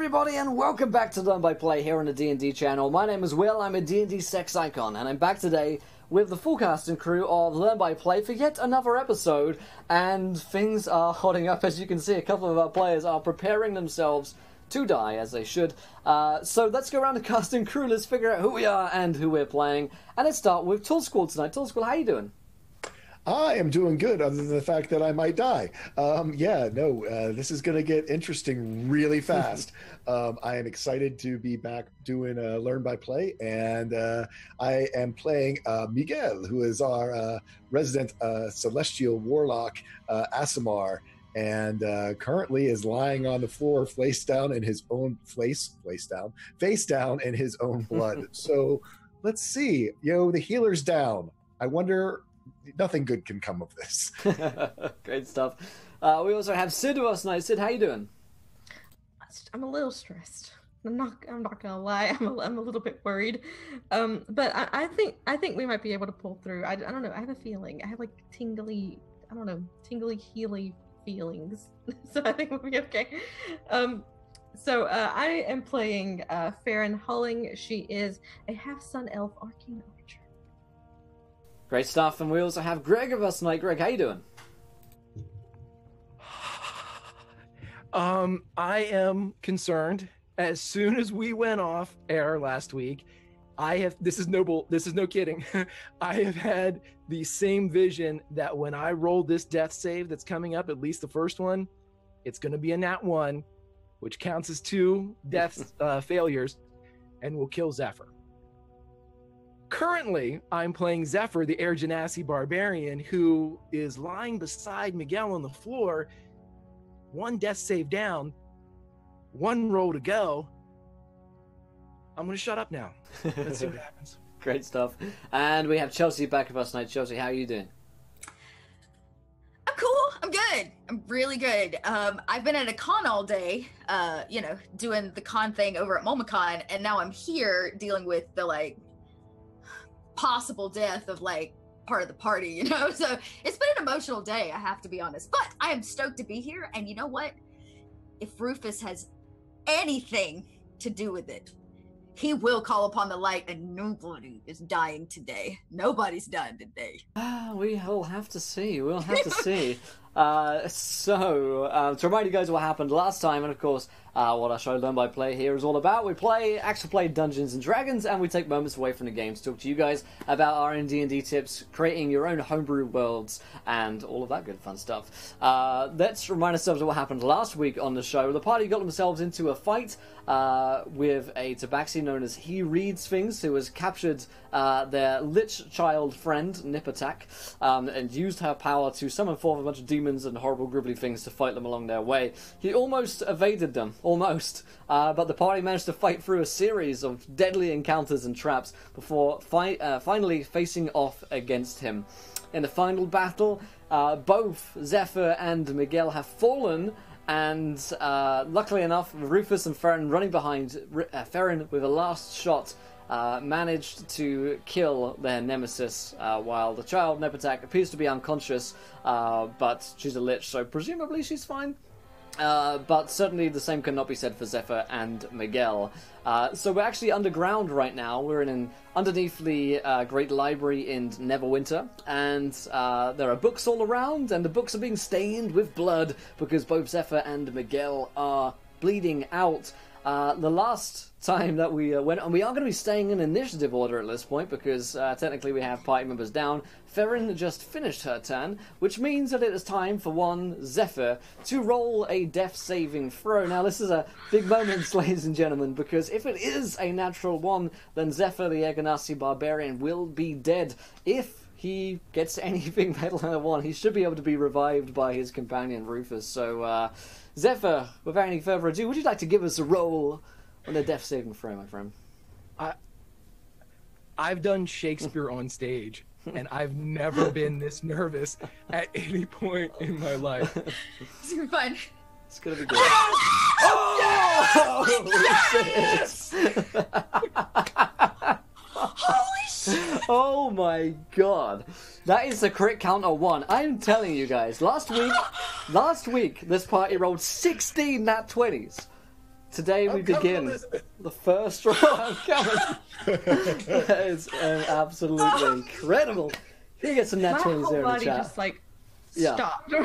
everybody, and welcome back to Learn by Play here on the D&D channel. My name is Will, I'm a D&D sex icon, and I'm back today with the full cast and crew of Learn by Play for yet another episode, and things are hotting up. As you can see, a couple of our players are preparing themselves to die, as they should. So let's go around the cast and crew, let's figure out who we are and who we're playing, and let's start with Tool Squad tonight. Tool Squad, how you doing? I am doing good, other than the fact that I might die. This is going to get interesting really fast. I am excited to be back doing Learn by Play, and I am playing Miguel, who is our resident celestial warlock, Asimar, and currently is lying on the floor, face down in his own blood. So let's see. The healer's down. I wonder. Nothing good can come of this. Great stuff. We also have Sid with us tonight. Sid, how you doing? I'm a little stressed. I'm not gonna lie. I'm a little bit worried. But I think we might be able to pull through. I don't know. I have a feeling. I have like tingly healy feelings. So I think we'll be okay. So I am playing Farron Hulling. She is a half-sun elf arcane archer. Great stuff, and we also have Greg with us tonight. Greg, how you doing? I am concerned. As soon as we went off air last week, this is no kidding. I have had the same vision that when I roll this death save that's coming up, at least the first one, it's going to be a nat 1, which counts as 2 death failures, and will kill Zephyr. Currently, I'm playing Zephyr, the Air Genasi barbarian, who is lying beside Miguel on the floor. 1 death save down, 1 roll to go. I'm going to shut up now. Let's see what happens. Great stuff. And we have Chelsea back with us tonight. Chelsea, how are you doing? I'm cool. I'm good. I'm really good. I've been at a con all day, doing the con thing over at MomoCon, and now I'm here dealing with the, possible death of part of the party, so it's been an emotional day, I have to be honest, but I am stoked to be here. And you know what, if Rufus has anything to do with it, he will call upon the light, and nobody is dying today. Nobody's dying today. We'll have to see. To remind you guys what happened last time, and of course, what our show Learn by Play here is all about. We actually play Dungeons and Dragons, and we take moments away from the game to talk to you guys about our D&D tips, creating your own homebrew worlds, and all of that good fun stuff. Let's remind ourselves of what happened last week on the show. The party got themselves into a fight with a tabaxi known as He Reads Things, who has captured their lich child friend, Nipatak, and used her power to summon forth a bunch of demons and horrible gribbly things to fight them along their way. He almost evaded them, but the party managed to fight through a series of deadly encounters and traps before finally facing off against him. In the final battle, both Zephyr and Miguel have fallen, and luckily enough, Rufus and Farron, running behind Farron with a last shot, managed to kill their nemesis, while the child, Nepatak, appears to be unconscious, but she's a lich, so presumably she's fine. But certainly the same cannot be said for Zephyr and Miguel. So we're actually underground right now. We're underneath the Great Library in Neverwinter, and there are books all around, and the books are being stained with blood because both Zephyr and Miguel are bleeding out. The last time that we went, and we are going to be staying in initiative order at this point because technically we have party members down. Farron just finished her turn, which means that it is time for one Zephyr to roll a death saving throw. Now this is a big moment, ladies and gentlemen, because if it is a natural 1, then Zephyr, the Air Genasi barbarian, will be dead. If he gets anything better than a 1, he should be able to be revived by his companion Rufus. So Zephyr, without any further ado, would you like to give us a roll on the death saving throw, my friend? I've done Shakespeare on stage, and I've never been this nervous at any point in my life. It's gonna be fun. It's gonna be good. Oh! Yes! Holy shit! Oh my god. That is the crit count of 1. I'm telling you guys, last week, this party rolled 16 nat 20s. Today we I'm coming, begin Elizabeth. the first round. I'm coming. That is absolutely incredible. He gets a nat My 20 whole in the body chat. just like Yeah. stopped. My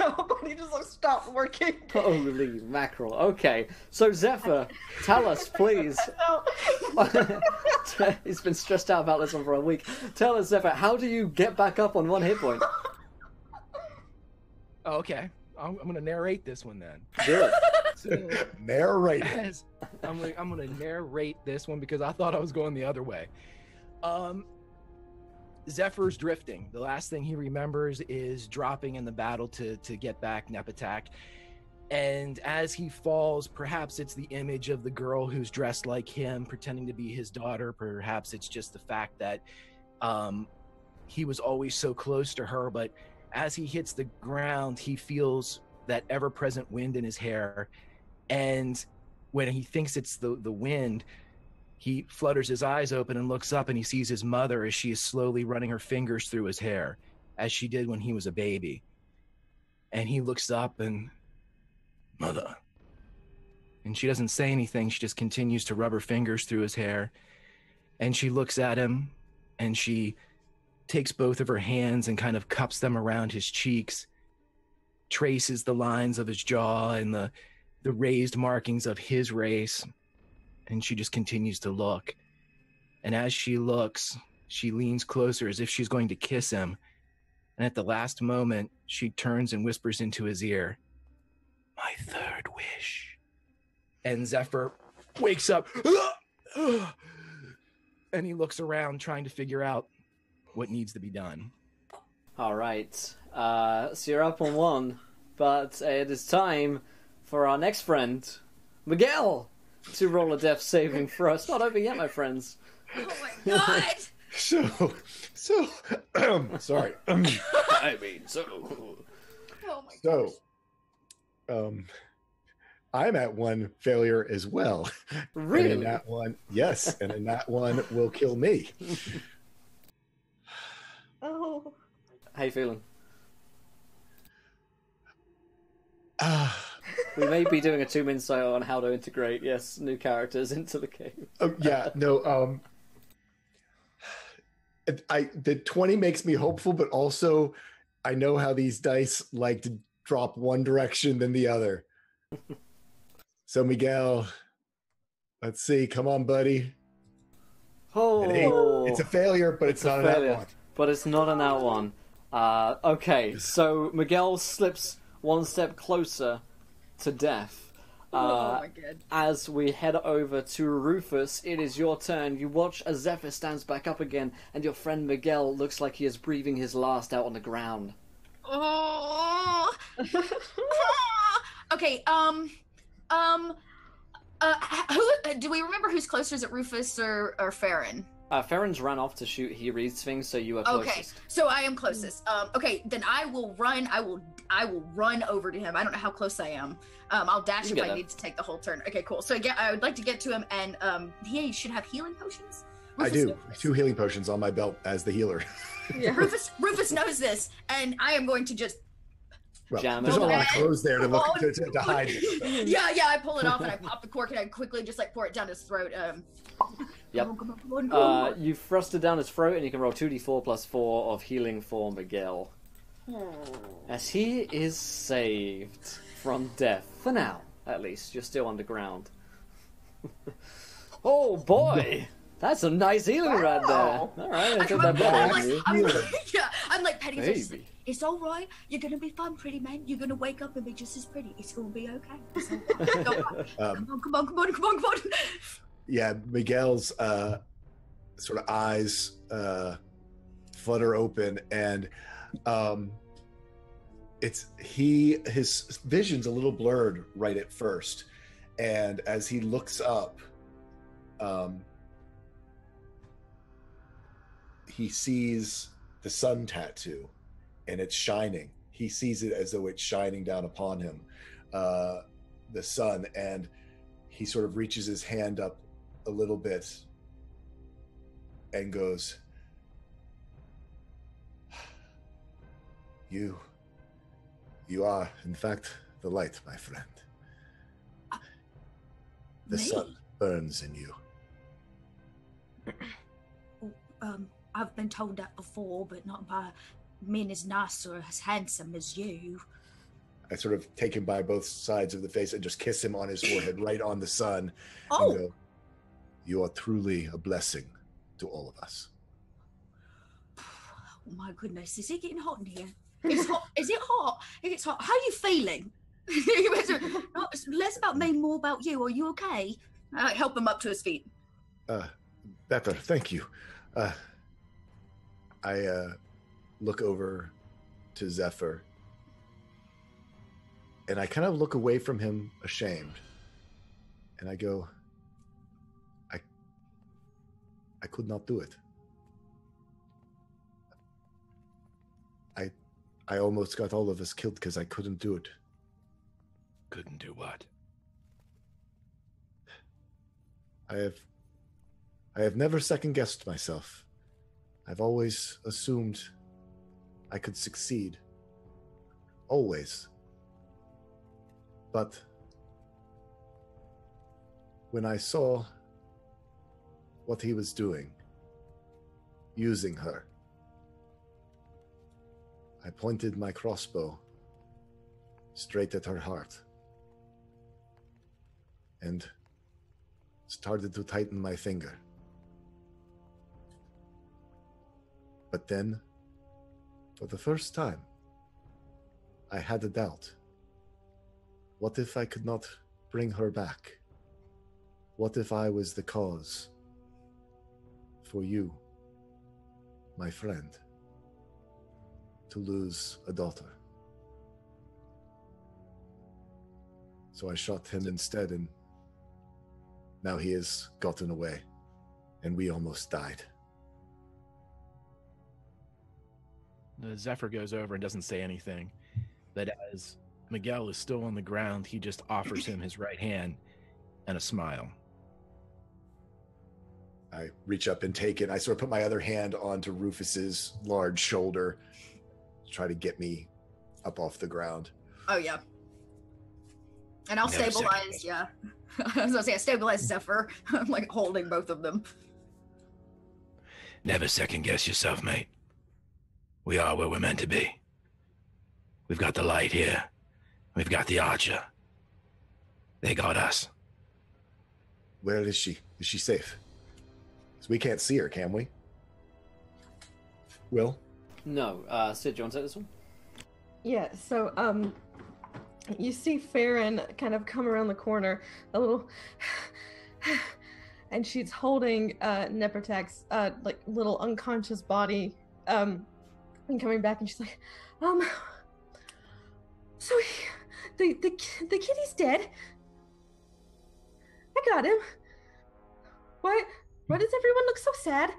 whole body just like stopped working. Holy mackerel. Okay, so Zephyr, tell us, please. He's been stressed out about this one for a week. Tell us, Zephyr, how do you get back up on 1 hit point? Okay, I'm gonna narrate this one then. Do it. So, Narrate. as I'm gonna narrate this one because I thought I was going the other way. Zephyr's drifting. The last thing he remembers is dropping in the battle to get back Nepatak. And as he falls, perhaps it's the image of the girl who's dressed like him, pretending to be his daughter. Perhaps it's just the fact that he was always so close to her. But as he hits the ground, he feels that ever-present wind in his hair. And when he thinks it's the wind, he flutters his eyes open and looks up, and he sees his mother as she is slowly running her fingers through his hair, as she did when he was a baby. And he looks up and, "Mother." And she doesn't say anything. She just continues to rub her fingers through his hair. And she looks at him, and she takes both of her hands and kind of cups them around his cheeks, traces the lines of his jaw and the raised markings of his race. And she just continues to look. And as she looks, she leans closer as if she's going to kiss him. And at the last moment, she turns and whispers into his ear, "My third wish." And Zephyr wakes up. And he looks around trying to figure out what needs to be done. All right. So you're up on 1, but it is time for our next friend, Miguel, to roll a death saving throw. It's not over yet, my friends. Oh my god! So, sorry. I mean, so. Oh my So, I'm at 1 failure as well. Really? And in that one, yes, and in that one will kill me. Oh. How you feeling? Ah, We may be doing a 2-minute sale on how to integrate, yes, new characters into the game. oh, yeah, no. The 20 makes me hopeful, but also I know how these dice like to drop one direction than the other. So Miguel, let's see. Come on, buddy. Oh, An 8. It's a failure, but it's not a an failure, out one. but it's not an out one. Okay, so Miguel slips 1 step closer to death. Oh my god. As we head over to Rufus, it is your turn. You watch as Zephyr stands back up again, and your friend Miguel looks like he is breathing his last out on the ground. Oh. Okay. Who do we remember who's closer? Is it Rufus or Farron? Farron's ran off to shoot. He reads things, so you are closest. Okay, so I am closest. Okay, then I will run. I will run over to him. I don't know how close I am. I'll dash if I need to take the whole turn. Okay, cool. So I would like to get to him, and he should have healing potions. I do. 2 healing potions on my belt as the healer. Yeah. Rufus knows this, and I am going to just. Well, Jam there's it. not a lot of clothes there to look to hide it. Yeah, I pull it off and I pop the cork and I quickly just like pour it down his throat. Yep. Come on. You thrust it down his throat, and you can roll 2d4 plus 4 of healing for Miguel. As he is saved from death. For now, at least. You're still underground. Oh, boy! That's some nice healing right there. Wow. Alright, I I'm got that like, better. I'm like petting him. Baby. It's all right. You're gonna be fine, pretty man. You're gonna wake up and be just as pretty. It's gonna be okay. It's all right. Come on. Yeah, Miguel's sort of eyes flutter open, and his vision's a little blurred right at first, and as he looks up, he sees the sun tattoo, and it's shining. He sees it as though it's shining down upon him, the sun, and he sort of reaches his hand up a little bit and goes, You are, in fact, the light, my friend. The Me? sun burns in you. I've been told that before, but not by men as nice or as handsome as you. I sort of take him by both sides of the face and just kiss him on his forehead, right on the sun, Oh! and go, "You are truly a blessing to all of us." Oh my goodness, is it getting hot in here? It's hot. Is it hot? It's hot. How are you feeling? It's less about me, more about you. Are you okay? Help him up to his feet. Better, thank you. I look over to Zephyr, and I kind of look away from him, ashamed, and I go, I could not do it. I almost got all of us killed because I couldn't do it. Couldn't do what? I have never second-guessed myself. I've always assumed I could succeed. Always. But when I saw what he was doing, using her, I pointed my crossbow straight at her heart and started to tighten my finger. But then, for the first time, I had a doubt. What if I could not bring her back? What if I was the cause for you, my friend, to lose a daughter? So I shot him instead, and now he has gotten away, and we almost died. The Zephyr goes over and doesn't say anything, but as Miguel is still on the ground, he just offers him his right hand and a smile. I reach up and take it. I sort of put my other hand onto Rufus's large shoulder to try to get me up off the ground. Oh, yeah. And I'll Never stabilize, yeah. I was gonna say, I stabilize Zephyr. I'm like holding both of them. Never second guess yourself, mate. We are where we're meant to be. We've got the light here. We've got the archer. They got us. Where is she? Is she safe? Because we can't see her, can we? Will? No. Sid, do you want to take this one? Yeah, so, you see Farron kind of come around the corner, a little, and she's holding Nepertak's like little unconscious body, and coming back, and she's like, so the kitty's dead. I got him. Why does everyone look so sad?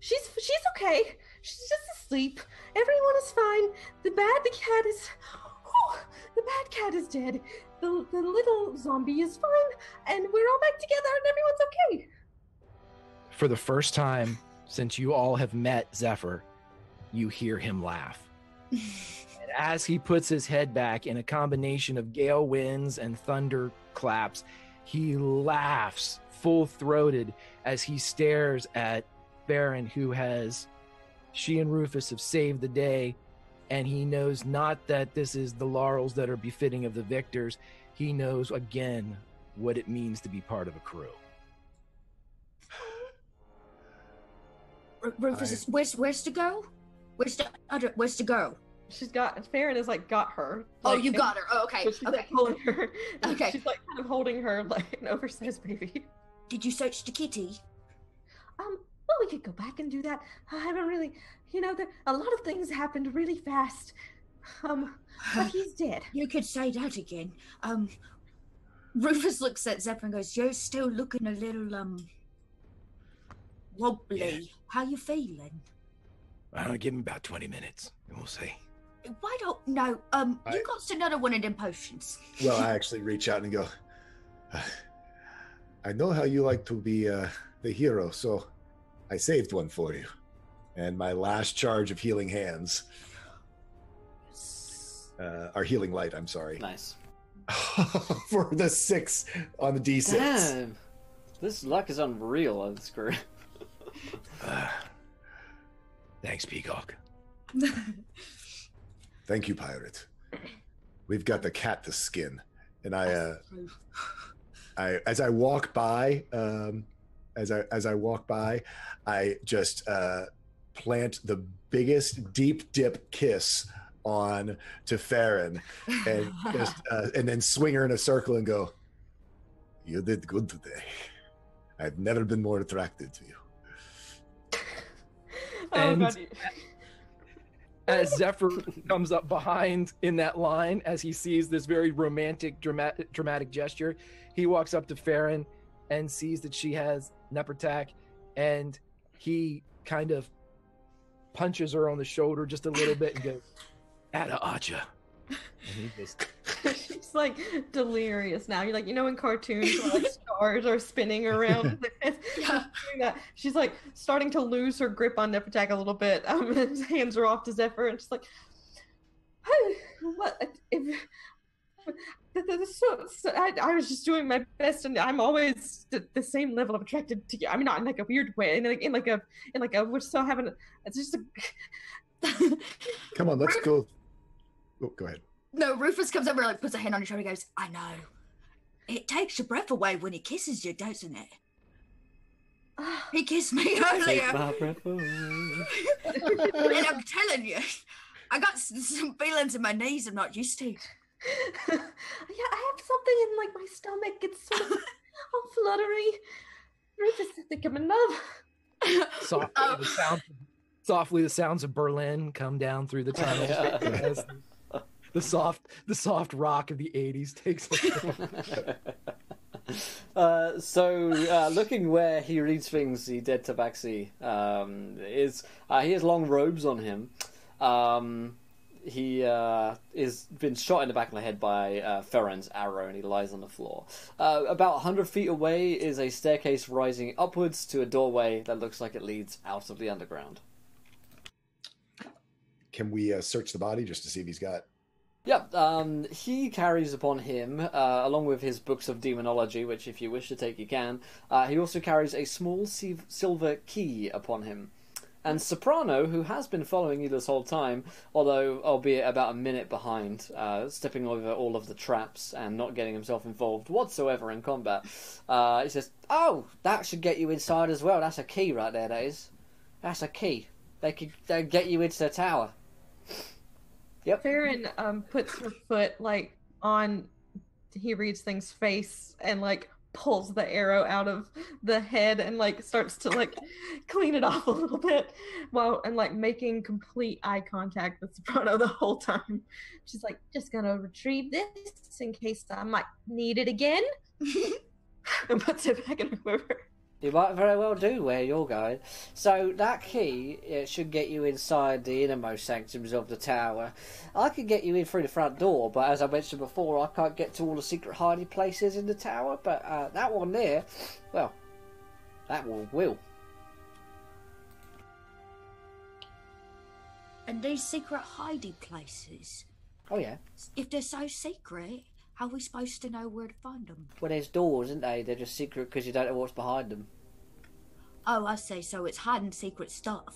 She's okay. She's just asleep. Everyone is fine. The bad cat is dead. The little zombie is fine, and we're all back together, and everyone's okay. For the first time since you all have met Zephyr, you hear him laugh. And as he puts his head back in a combination of gale winds and thunder claps, he laughs full-throated as he stares at Baron, she and Rufus have saved the day, and he knows not that this is the laurels that are befitting of the victors. He knows again what it means to be part of a crew. Rufus, where's the girl? Where's the girl? Farron has like got her. Oh, like, you got her. Oh, okay. So she's Okay. like pulling her. Okay. She's like kind of holding her like an oversized baby. Did you search the kitty? Well, we could go back and do that. I haven't really, a lot of things happened really fast. But he's dead. You could say that again. Rufus looks at Zephyr and goes, "You're still looking a little, wobbly. Yeah. How you feeling?" I'll give him about 20 minutes, and we'll see. Why don't, no, you got another one of them potions. Well, I actually reach out and go, I know how you like to be the hero, so I saved one for you. And my last charge of healing hands, or healing light, I'm sorry. Nice. For the 6 on the D6. Damn. This luck is unreal on this screw. Thanks, Peacock. Thank you, pirate. We've got the cat to skin, and I as I walk by, I just plant the biggest deep dip kiss on to Farron, and just and then swing her in a circle and go, "You did good today. I've never been more attracted to you." Oh, And God. as Zephyr comes up behind in that line, as he sees this very romantic, dramatic gesture, he walks up to Farron and sees that she has Nepertak, and he kind of punches her on the shoulder just a little bit and goes, Atta Archer. and he just, She's like delirious now. You're like, in cartoons where like stars are spinning around. Yeah. Doing that. She's like starting to lose her grip on Nefertak a little bit. And hands her off to Zephyr, and she's like, "Hey, what? I was just doing my best, and I'm always the same level of attracted to you. I mean, not in like a weird way, in like a we're so having. It's just a." Come on, let's go. Oh, go ahead. No, Rufus comes over, like, puts a hand on your shoulder and goes, I know. It takes your breath away when he kisses you, doesn't it? He kissed me Take earlier. my breath away. And I'm telling you, I got some feelings in my knees I'm not used to. Yeah, I have something in like my stomach. It's sort of all fluttery. Rufus, I think I'm in love. softly the sounds of Berlin come down through the tunnel. Yeah. As the soft rock of the 80s takes looking where he reads things, the dead tabaxi he has long robes on him. He is been shot in the back of the head by Farron's arrow, and he lies on the floor. About 100 feet away is a staircase rising upwards to a doorway that looks like it leads out of the underground. Can we search the body just to see if he's got? Yep, he carries upon him, along with his books of demonology, which if you wish to take you can, he also carries a small silver key upon him. And Soprano, who has been following you this whole time, although albeit about a minute behind, stepping over all of the traps and not getting himself involved whatsoever in combat, he says, "Oh, that should get you inside as well. That's a key right there, that is. That's a key. They get you into the tower." Yep. Farron puts her foot like on he reads things face and like pulls the arrow out of the head and like starts to like clean it off a little bit while and like making complete eye contact with Soprano the whole time. She's like, just gonna retrieve this in case I might need it again. And puts it back in her quiver. You might very well do where you're going. So that key, it should get you inside the innermost sanctums of the tower. I could get you in through the front door, but as I mentioned before, I can't get to all the secret hiding places in the tower. But that one there, well, that one will. And these secret hiding places, Oh yeah. if they're so secret, how are we supposed to know where to find them? Well, there's doors, isn't they? They're just secret because you don't know what's behind them. Oh, I see. So it's hiding secret stuff.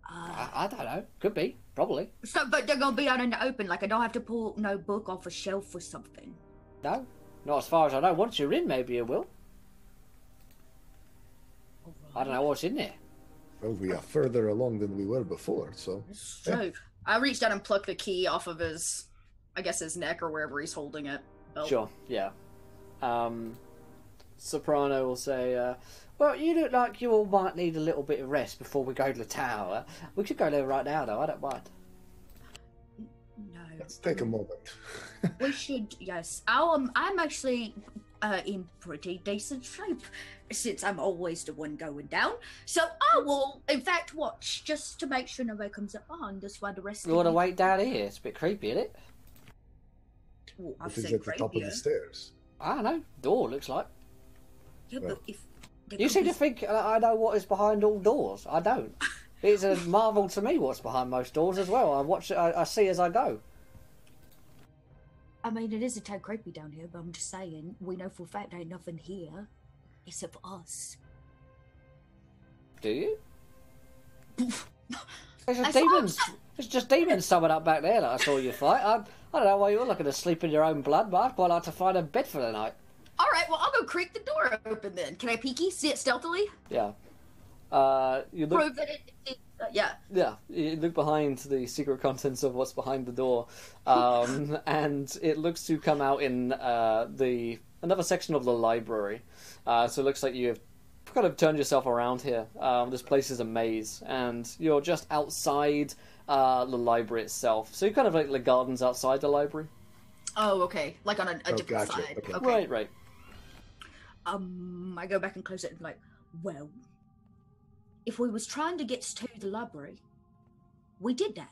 I don't know. Could be. Probably. So, but they're gonna be out in the open. Like I don't have to pull no book off a shelf or something. No. Not as far as I know. Once you're in, maybe you will. I don't know what's in there. Well, we are further along than we were before, so. So I reached out and plucked the key off of his, I guess his neck or wherever he's holding it. Belt. Sure, yeah. Soprano will say, well, you look like you all might need a little bit of rest before we go to the tower. We could go there right now, though. I don't mind. No. Let's take a moment. We should, yes. I'm actually in pretty decent shape since I'm always the one going down. So I will, in fact, watch just to make sure nobody comes up behind us while the rest You of want to you- wait down here? It's a bit creepy, isn't it? Well, I've If he's said at the top of creepier. the stairs. I don't know. Door looks like. Yeah, Well. but if there You could seem be- to think I know what is behind all doors. I don't. It's a marvel to me what's behind most doors as well. I watch it. I see as I go. I mean, it is a tad creepy down here, but I'm just saying, we know for a fact there ain't nothing here, except for us. Do you? There's That's just demons. There's just demons summoned up back there that I saw you fight. I don't know why you're looking to sleep in your own blood, but I'd quite like to find a bed for the night. All right, well, I'll go creak the door open then. Can I peeky? See it stealthily? Yeah. You look. Prove that yeah. Yeah, you look behind the secret contents of what's behind the door, and it looks to come out in another section of the library. So it looks like you've kind of turned yourself around here. This place is a maze, and you're just outside the library itself. So you're kind of like the gardens outside the library. Oh, okay. Like on a different gotcha. side. Okay. Right. I go back and close it and like, well, if we was trying to get to the library, we did that.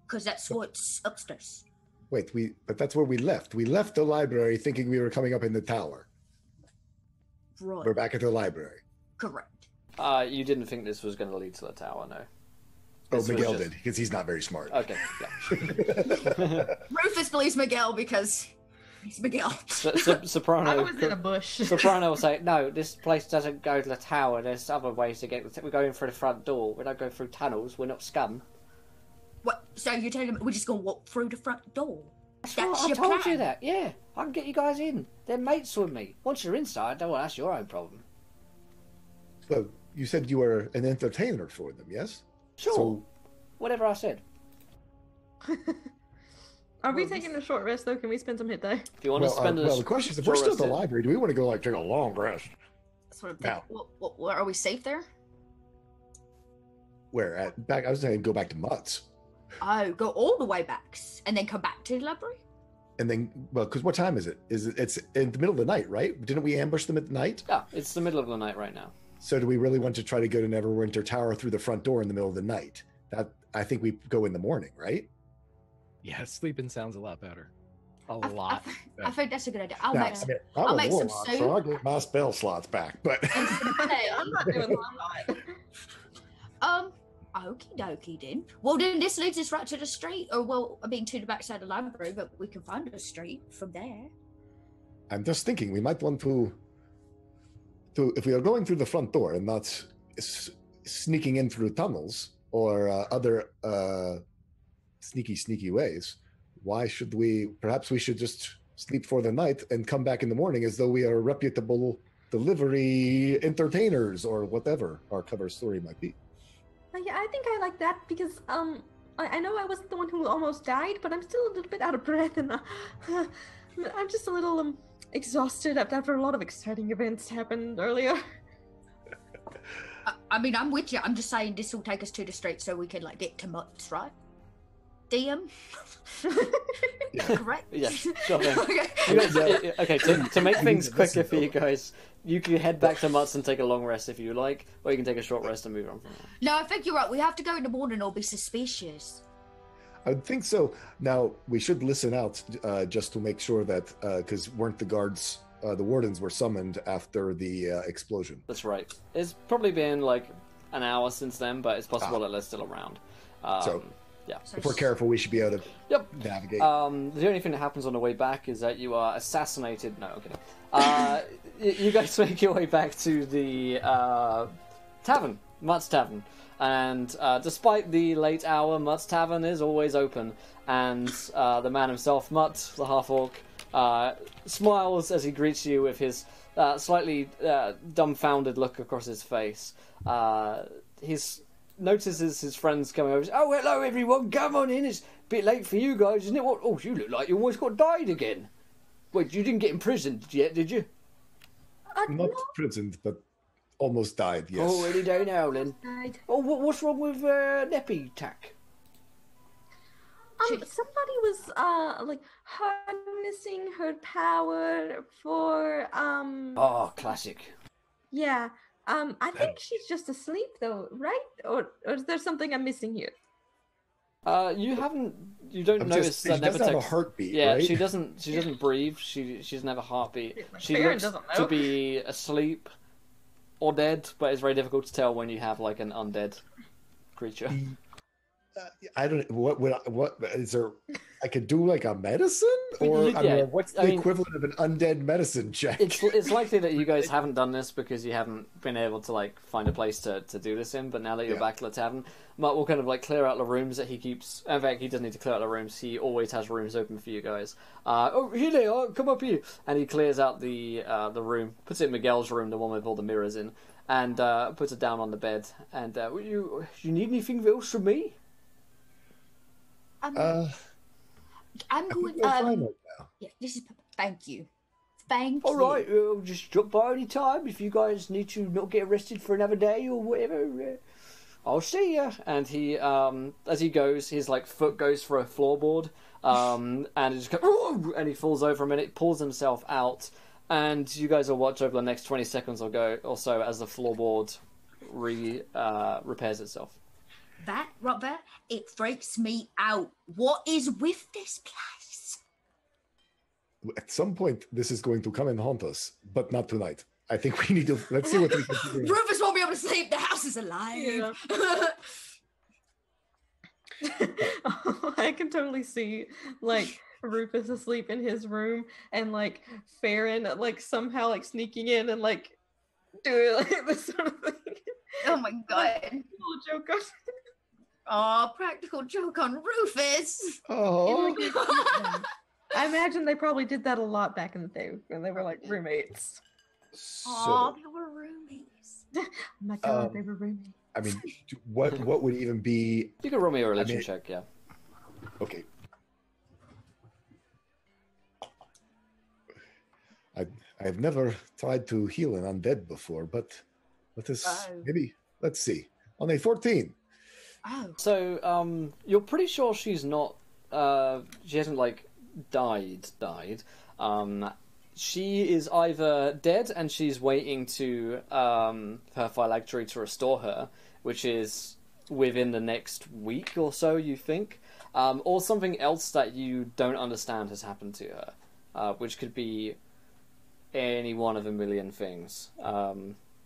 Because that's what's upstairs. Wait, but that's where we left. We left the library thinking we were coming up in the tower. Right. We're back at the library. Correct. You didn't think this was going to lead to the tower, no? Oh, This was Miguel just- did, because he's not very smart. Okay, yeah. Rufus believes Miguel because he's Miguel. Soprano. I was in a bush. Soprano will say, no, this place doesn't go to the tower. There's other ways to get. We go in through the front door. We don't go through tunnels. We're not scum. What? So you're telling me we're just gonna walk through the front door? That's That's what I your told plan. you that. Yeah, I can get you guys in. They're mates with me. Once you're inside, well, that's your own problem. Well, you said you were an entertainer for them, yes? Sure. So, Whatever I said. Are we taking a short rest though? Can we spend some hit die? If you want to spend the question is, if we're short still at the rest in- library, do we want to go take a long rest? Sort of. Now. Well, are we safe there? Where back? I was saying go back to Mutt's, Oh, go all the way back and then come back to the library. and then because what time is it? It's in the middle of the night, right? Didn't we ambush them at night? Yeah, it's the middle of the night right now. So do we really want to try to go to Neverwinter Tower through the front door in the middle of the night? That I think we go in the morning, right? Yeah, sleeping sounds a lot better. A I- lot. I think that's a good idea. I'll Now, make some. I'm I'll a make some warlock, soup. so I'll get my spell slots back. But Hey, I'm not doing that. Okie dokie then. Well, then this leads us right to the street, or well, I mean to the backside of the library, but we can find a street from there. I'm just thinking we might want to if we are going through the front door and not sneaking in through tunnels or other sneaky ways. Why should we? Perhaps we should just sleep for the night and come back in the morning as though we are reputable delivery entertainers or whatever our cover story might be. Yeah, I think I like that because I know I wasn't the one who almost died, but I'm still a little bit out of breath and I'm just a little exhausted after a lot of exciting events happened earlier. I mean, I'm with you. I'm just saying this will take us to the street so we can like get to Mutt's, right? DM. Correct. Yeah, sure thing. Okay. You guys, okay, to make things quicker for you guys, you can head back to Mutt's and take a long rest if you like, or you can take a short rest and move on from there. No, I think you're right. We have to go in the morning or be suspicious. I would think so. Now we should listen out just to make sure that because weren't the guards, the wardens were summoned after the explosion. That's right. It's probably been like an hour since then, but it's possible that they're still around. So- yeah. So If we're careful, we should be able to Yep. navigate. The only thing that happens on the way back is that you are assassinated. No, okay. You guys make your way back to the tavern, Mutt's Tavern, and despite the late hour, Mutt's Tavern is always open. And the man himself, Mutt, the half-orc, smiles as he greets you with his slightly dumbfounded look across his face. He's notices his friends coming over. Oh, hello everyone, come on in. It's a bit late for you guys, isn't it? What? Oh, you look like you almost got died again. Wait, you didn't get imprisoned yet, did you? Not imprisoned, but almost died. Yes. Already down howling. Died. Oh, what's wrong with Neppy Tack? Somebody was like harnessing her power for Oh, classic. yeah. I think she's just asleep though, right? Or is there something I'm missing here? You don't notice She that doesn't have a Nevertech. heartbeat, Yeah, right? she doesn't breathe. She doesn't have a heartbeat. She Baron looks doesn't to know. be asleep or dead, but it's very difficult to tell when you have like an undead creature. I don't. What is there? I could do like a medicine, or I Yeah, mean, what's the I mean- equivalent of an undead medicine check? It's likely that you guys haven't done this because you haven't been able to like find a place to do this in. But now that you're Yeah. back to the tavern, Mutt will kind of like clear out the rooms that he keeps. In fact, he doesn't need to clear out the rooms. He always has rooms open for you guys. Oh, here they are. Come up here, and he clears out the room, puts it in Miguel's room, the one with all the mirrors in, and puts it down on the bed. And you need anything else from me? I'm I going. think we're fine right now. Yeah, this is. Thank you. Thank All you. right, just drop by any time if you guys need to not get arrested for another day or whatever. I'll see ya. And he, as he goes, his like foot goes for a floorboard, and it just goes, and he falls over a minute, pulls himself out, and you guys will watch over the next 20 seconds or so as the floorboard repairs itself. That right there, it freaks me out. What is with this place? At some point, this is going to come and haunt us, but not tonight. I think we need to let's see what we can do. Rufus won't be able to sleep. The house is alive. I can totally see like Rufus asleep in his room and like Farron like somehow like sneaking in and like doing like this sort of thing. Oh my god. Little joke on Oh, practical joke on Rufus. Oh, I imagine they probably did that a lot back in the day when they were like roommates. Oh, so they were roomies. Oh my god, they were roommates. I mean, what would even be You can roll me a religion check, yeah. okay? I've never tried to heal an undead before, but let us maybe let's see. On a 14. Oh. So, you're pretty sure she's not, she hasn't, like, died. She is either dead and she's waiting to, her phylactery to restore her, which is within the next week or so, you think, or something else that you don't understand has happened to her, which could be any one of a million things.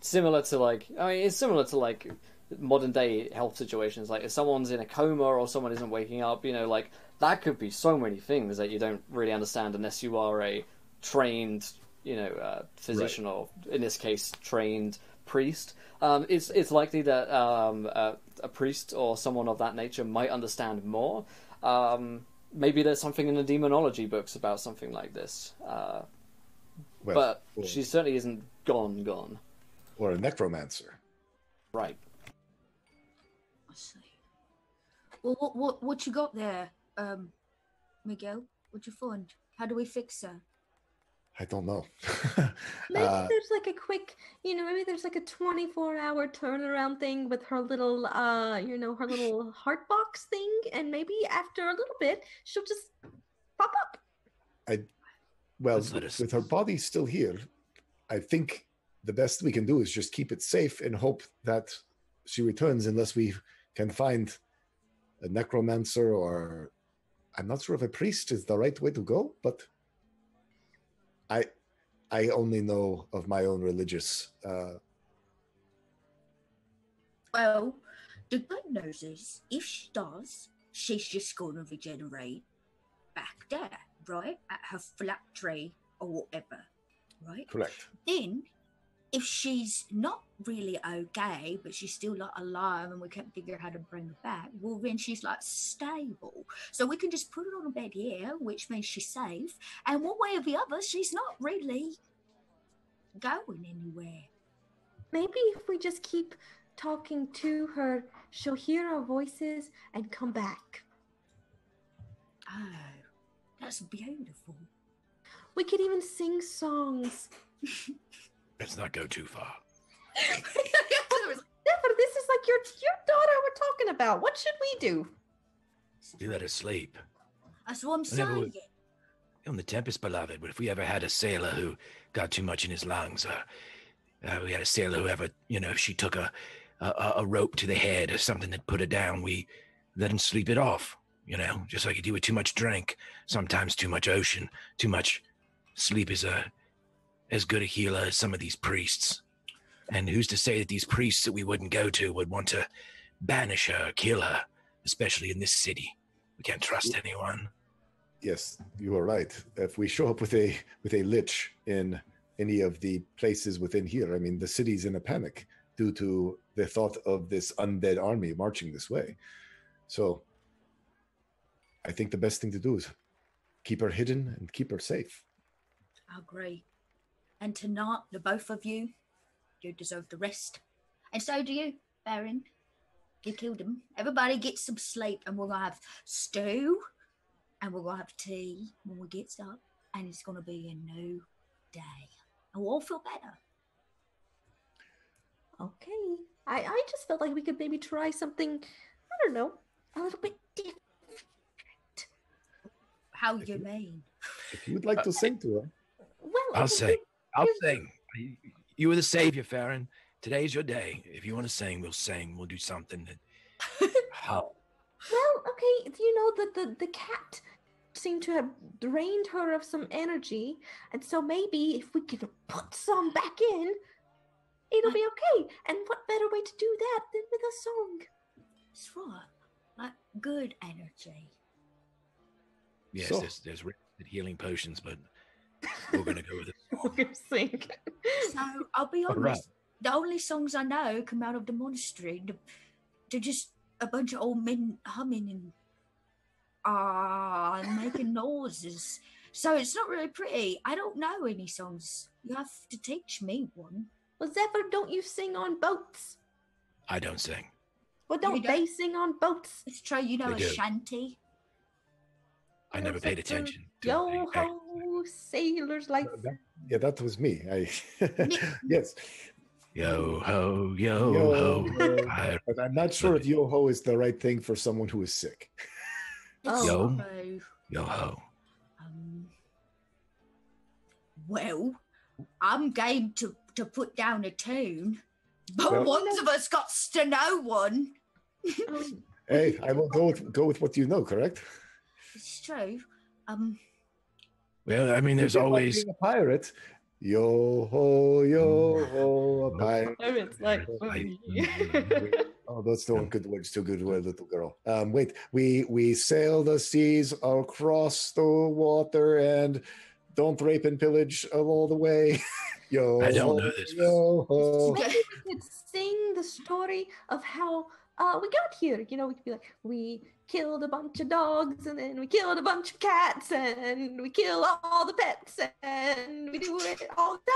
Similar to, like, I mean, it's similar to, like, modern day health situations, like if someone's in a coma or someone isn't waking up, you know, like that could be so many things that you don't really understand unless you are a trained, you know, physician, or in this case trained priest. It's likely that a priest or someone of that nature might understand more. Maybe there's something in the demonology books about something like this, but she certainly isn't gone. Or a necromancer. Right. I see. Well, what you got there, Miguel? What you find? How do we fix her? I don't know. Maybe there's like a quick, you know, maybe there's like a 24-hour turnaround thing with her little, you know, her little heart box thing, and maybe after a little bit, she'll just pop up. Well, Let's let us- with her body still here, I think the best we can do is just keep it safe and hope that she returns, unless we can find a necromancer, or I'm not sure if a priest is the right way to go, but I only know of my own religious. Well, the good news is, if she does, she's just going to regenerate back there, right? At her phylactery or whatever, right? Correct. Then, if she's not really okay, but she's still like alive and we can't figure out how to bring her back, well, then she's like stable. So we can just put her on a bed here, which means she's safe. And one way or the other, she's not really going anywhere. Maybe if we just keep talking to her, she'll hear our voices and come back. Oh, that's beautiful. We could even sing songs. Let's not go too far. Never, this is like your daughter we're talking about. What should we do? You let her sleep. That's what I'm Whenever saying. On the Tempest, beloved, but if we ever had a sailor who got too much in his lungs, we had a sailor who ever, you know, if she took a rope to the head or something that put her down, we let him sleep it off, you know, just like you do with too much drink. Sometimes too much ocean, too much sleep is as good a healer as some of these priests. And who's to say that these priests that we wouldn't go to would want to banish her, kill her, especially in this city? We can't trust anyone. Yes, you are right. If we show up with a lich in any of the places within here, I mean, the city's in a panic due to the thought of this undead army marching this way. So I think the best thing to do is keep her hidden and keep her safe. I agree. And tonight, the both of you, you deserve the rest. And so do you, Baron. You killed him. Everybody get some sleep, and we're going to have stew, and we're going to have tea when we get up, and it's going to be a new day. And we'll all feel better. Okay. I just felt like we could maybe try something, I don't know, a little bit different. How you mean? If you would like to sing to her. Well, I'll sing. I'll sing. You were the savior, Farron. Today's your day. If you want to sing, we'll sing. We'll do something that. How? Well, okay. You know, the cat seemed to have drained her of some energy, and so maybe if we could put some back in, it'll be okay. And what better way to do that than with a song? That's right. Like good energy. Yes, So- there's healing potions, but we're going to go with it. We're gonna sing. So I'll be honest. right. The only songs I know come out of the monastery. They're just a bunch of old men humming and making noises. So it's not really pretty. I don't know any songs. You have to teach me one. Well, Zephyr, don't you sing on boats? I don't sing. Well, You don't don't? they sing on boats? It's true. You know They a do. shanty. I never paid attention. to Yo the ho, sailor's life. Yeah, that was me. Yes. Yo ho, yo, Yo ho. ho. I- But I'm not sure if yo ho is the right thing for someone who is sick. Oh. Yo. true. Yo ho. Well, I'm game to put down a tune, but Well- one of us got to know one. Um, Hey, I will go with what you know, correct? It's true. Well, I mean, there's It's like always. being a pirate. Yo ho, a pirate. Pirates like I- Oh, that's still good words. Too good word, little girl. Wait, we sail the seas across the water and don't rape and pillage all the way. Yo, I don't know this. Yo ho. Maybe we could sing the story of how we got here. You know, we could be like, we killed a bunch of dogs, and then we killed a bunch of cats, and we kill all the pets, and we do it all the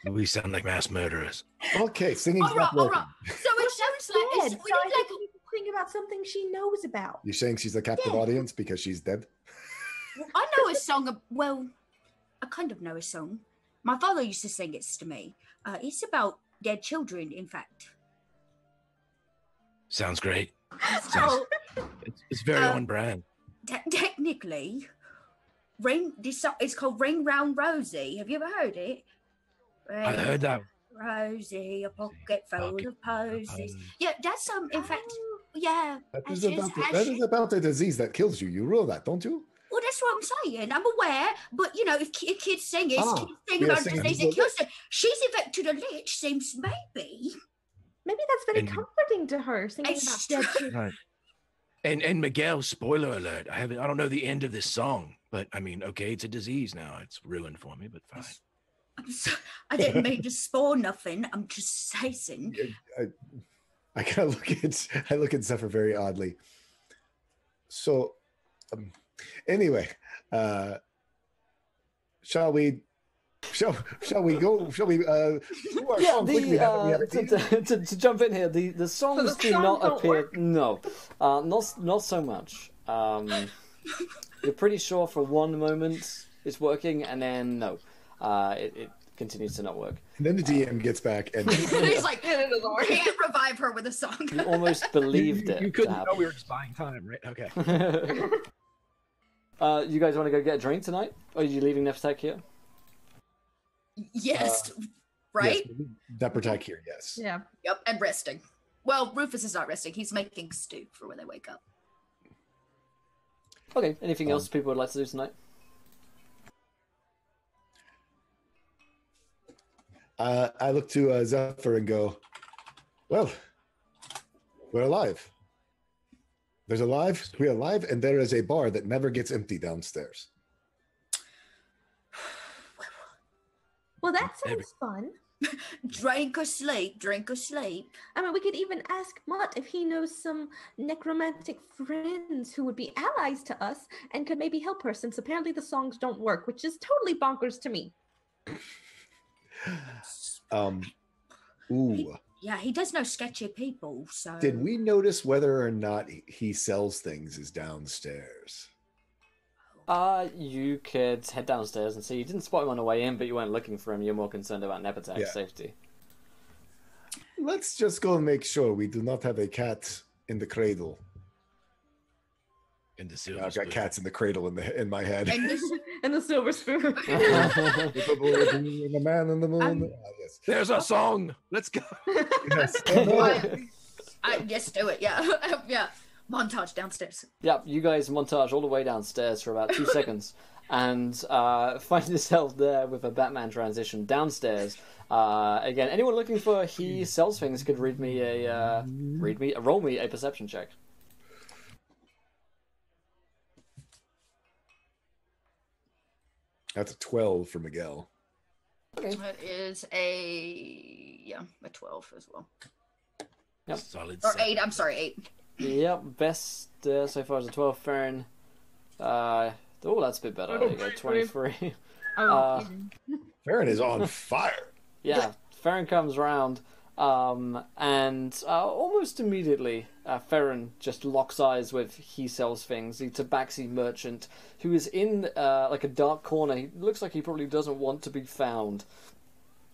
time. We sound like mass murderers. Okay, singing's All right, not all working. right. So it sounds like Dead. it's, So we I need think like we could sing about something she knows about. You're saying she's a captive Yeah. audience because she's dead? I know a song. Well, I kind of know a song. My father used to sing it to me. It's about dead children, in fact. Sounds great. So It's very Uh, on brand. technically, this song is called "Ring Round Rosie." Have you ever heard it? I heard that. Rosie, a pocket full Pocket of posies. of- Yeah, that's in fact, Oh, yeah. That as is his- about as that his- is about the disease that kills you. You rule that, don't you? Well, that's what I'm saying. I'm aware, but you know, if kids sing it, Ah, kids sing we are about singing disease to that the kills them. She's infected a lich, seems maybe. maybe that's very And- comforting to her, singing It's about dead true. children. Right. And Miguel, spoiler alert. I don't know the end of this song, but I mean, okay, it's a disease now. It's ruined for me, but fine. I didn't mean to spoil nothing. I'm just saying. I kind of look at Zephyr very oddly. So, anyway, shall we go? Shall we? Do our Yeah, song quickly now that we have a team? to jump in here, the songs the do songs not don't appear. work? No, not so much. You're pretty sure for one moment it's working, and then no, it continues to not work. And then the DM gets back and He's like, can't revive her with a song. You almost believed it. You to couldn't know happen. we were just buying time, right? Okay. You guys want to go get a drink tonight? Or are you leaving Neftek here? Yes, right? Yes, Dappertack here, yes. Yeah. Yep, and resting. Well, Rufus is not resting. He's making stew for when they wake up. Okay, anything else people would like to do tonight? I look to Zephyr and go, well, we're alive. There's a live, we are live, and there is a bar that never gets empty downstairs. Well, that sounds fun. Drink or sleep, drink or sleep. I mean, we could even ask Mutt if he knows some necromantic friends who would be allies to us and could maybe help her, since apparently the songs don't work, which is totally bonkers to me. Ooh. Yeah, he does know sketchy people, so... Did we notice whether or not he sells things is downstairs? You could head downstairs and see. You didn't spot him on the way in, but you weren't looking for him. You're more concerned about Nepatak's safety. Let's just go and make sure we do not have a cat in the cradle. In the silver I've got spoon. cats in the cradle in my head. And the silver spoon. With the boy and the man in the moon. Yes. There's a song. Let's go. Yes. Yes, do it, yeah. Yeah. Montage downstairs. Yep, you guys montage all the way downstairs for about 2 seconds and find yourself there with a Batman transition downstairs. Again, anyone looking for he sells things could roll me a perception check. That's a 12 for Miguel. Okay. It is a 12 as well. Yep. Solid. Or 8, I'm sorry, 8. Yep, best so far is a 12. Farron. That's a bit better. There you go, 23. Farron is on fire. Yeah, Farron comes round, and almost immediately, Farron just locks eyes with he sells things, the tabaxi merchant, who is in like a dark corner. He looks like he probably doesn't want to be found.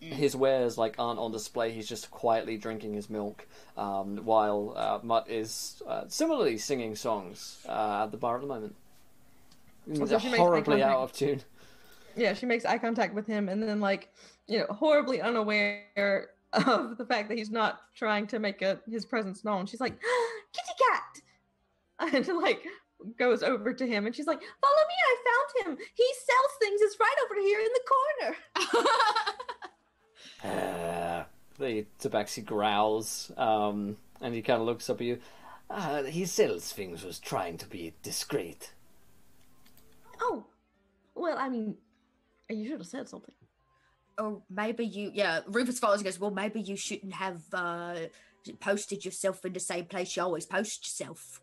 His wares aren't on display. He's just quietly drinking his milk, while Mutt is similarly singing songs at the bar at the moment. He's So she makes eye horribly out contact. of tune. Yeah, she makes eye contact with him, and then horribly unaware of the fact that he's not trying to make his presence known. She's like, "Kitty cat," and goes over to him, and she's like, "Follow me! I found him. He sells things. It's right over here in the corner." The tabaxi growls, and he kind of looks up at you. He sells things, was trying to be discreet. Oh, well, I mean, you should have said something. Or maybe Rufus follows and goes, well, maybe you shouldn't have posted yourself in the same place you always post yourself.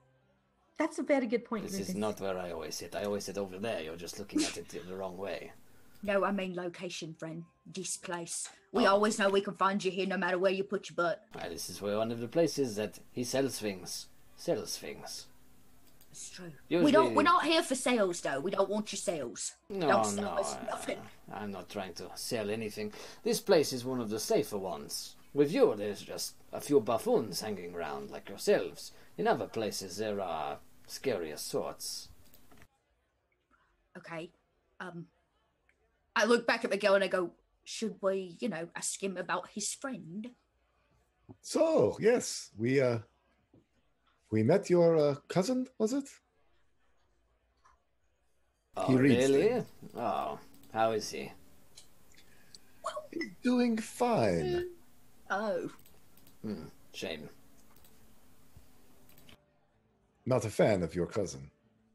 That's a very good point. This Rufus. is not where I always sit. I always sit over there. You're just looking at it the wrong way. No, I mean location, friend. This place. We always know we can find you here no matter where you put your butt. Well, this is where one of the places that he sells things. It's true. Usually- We're not here for sales, though. We don't want your sales. Don't sell us nothing. I'm not trying to sell anything. This place is one of the safer ones. With you, there's just a few buffoons hanging around like yourselves. In other places, there are scarier sorts. Okay. I look back at Miguel and I go, should we, ask him about his friend? So, yes, we met your cousin, was it? Oh, He reads really? things. Oh, how is he? He's doing fine. Oh. Shame. Not a fan of your cousin.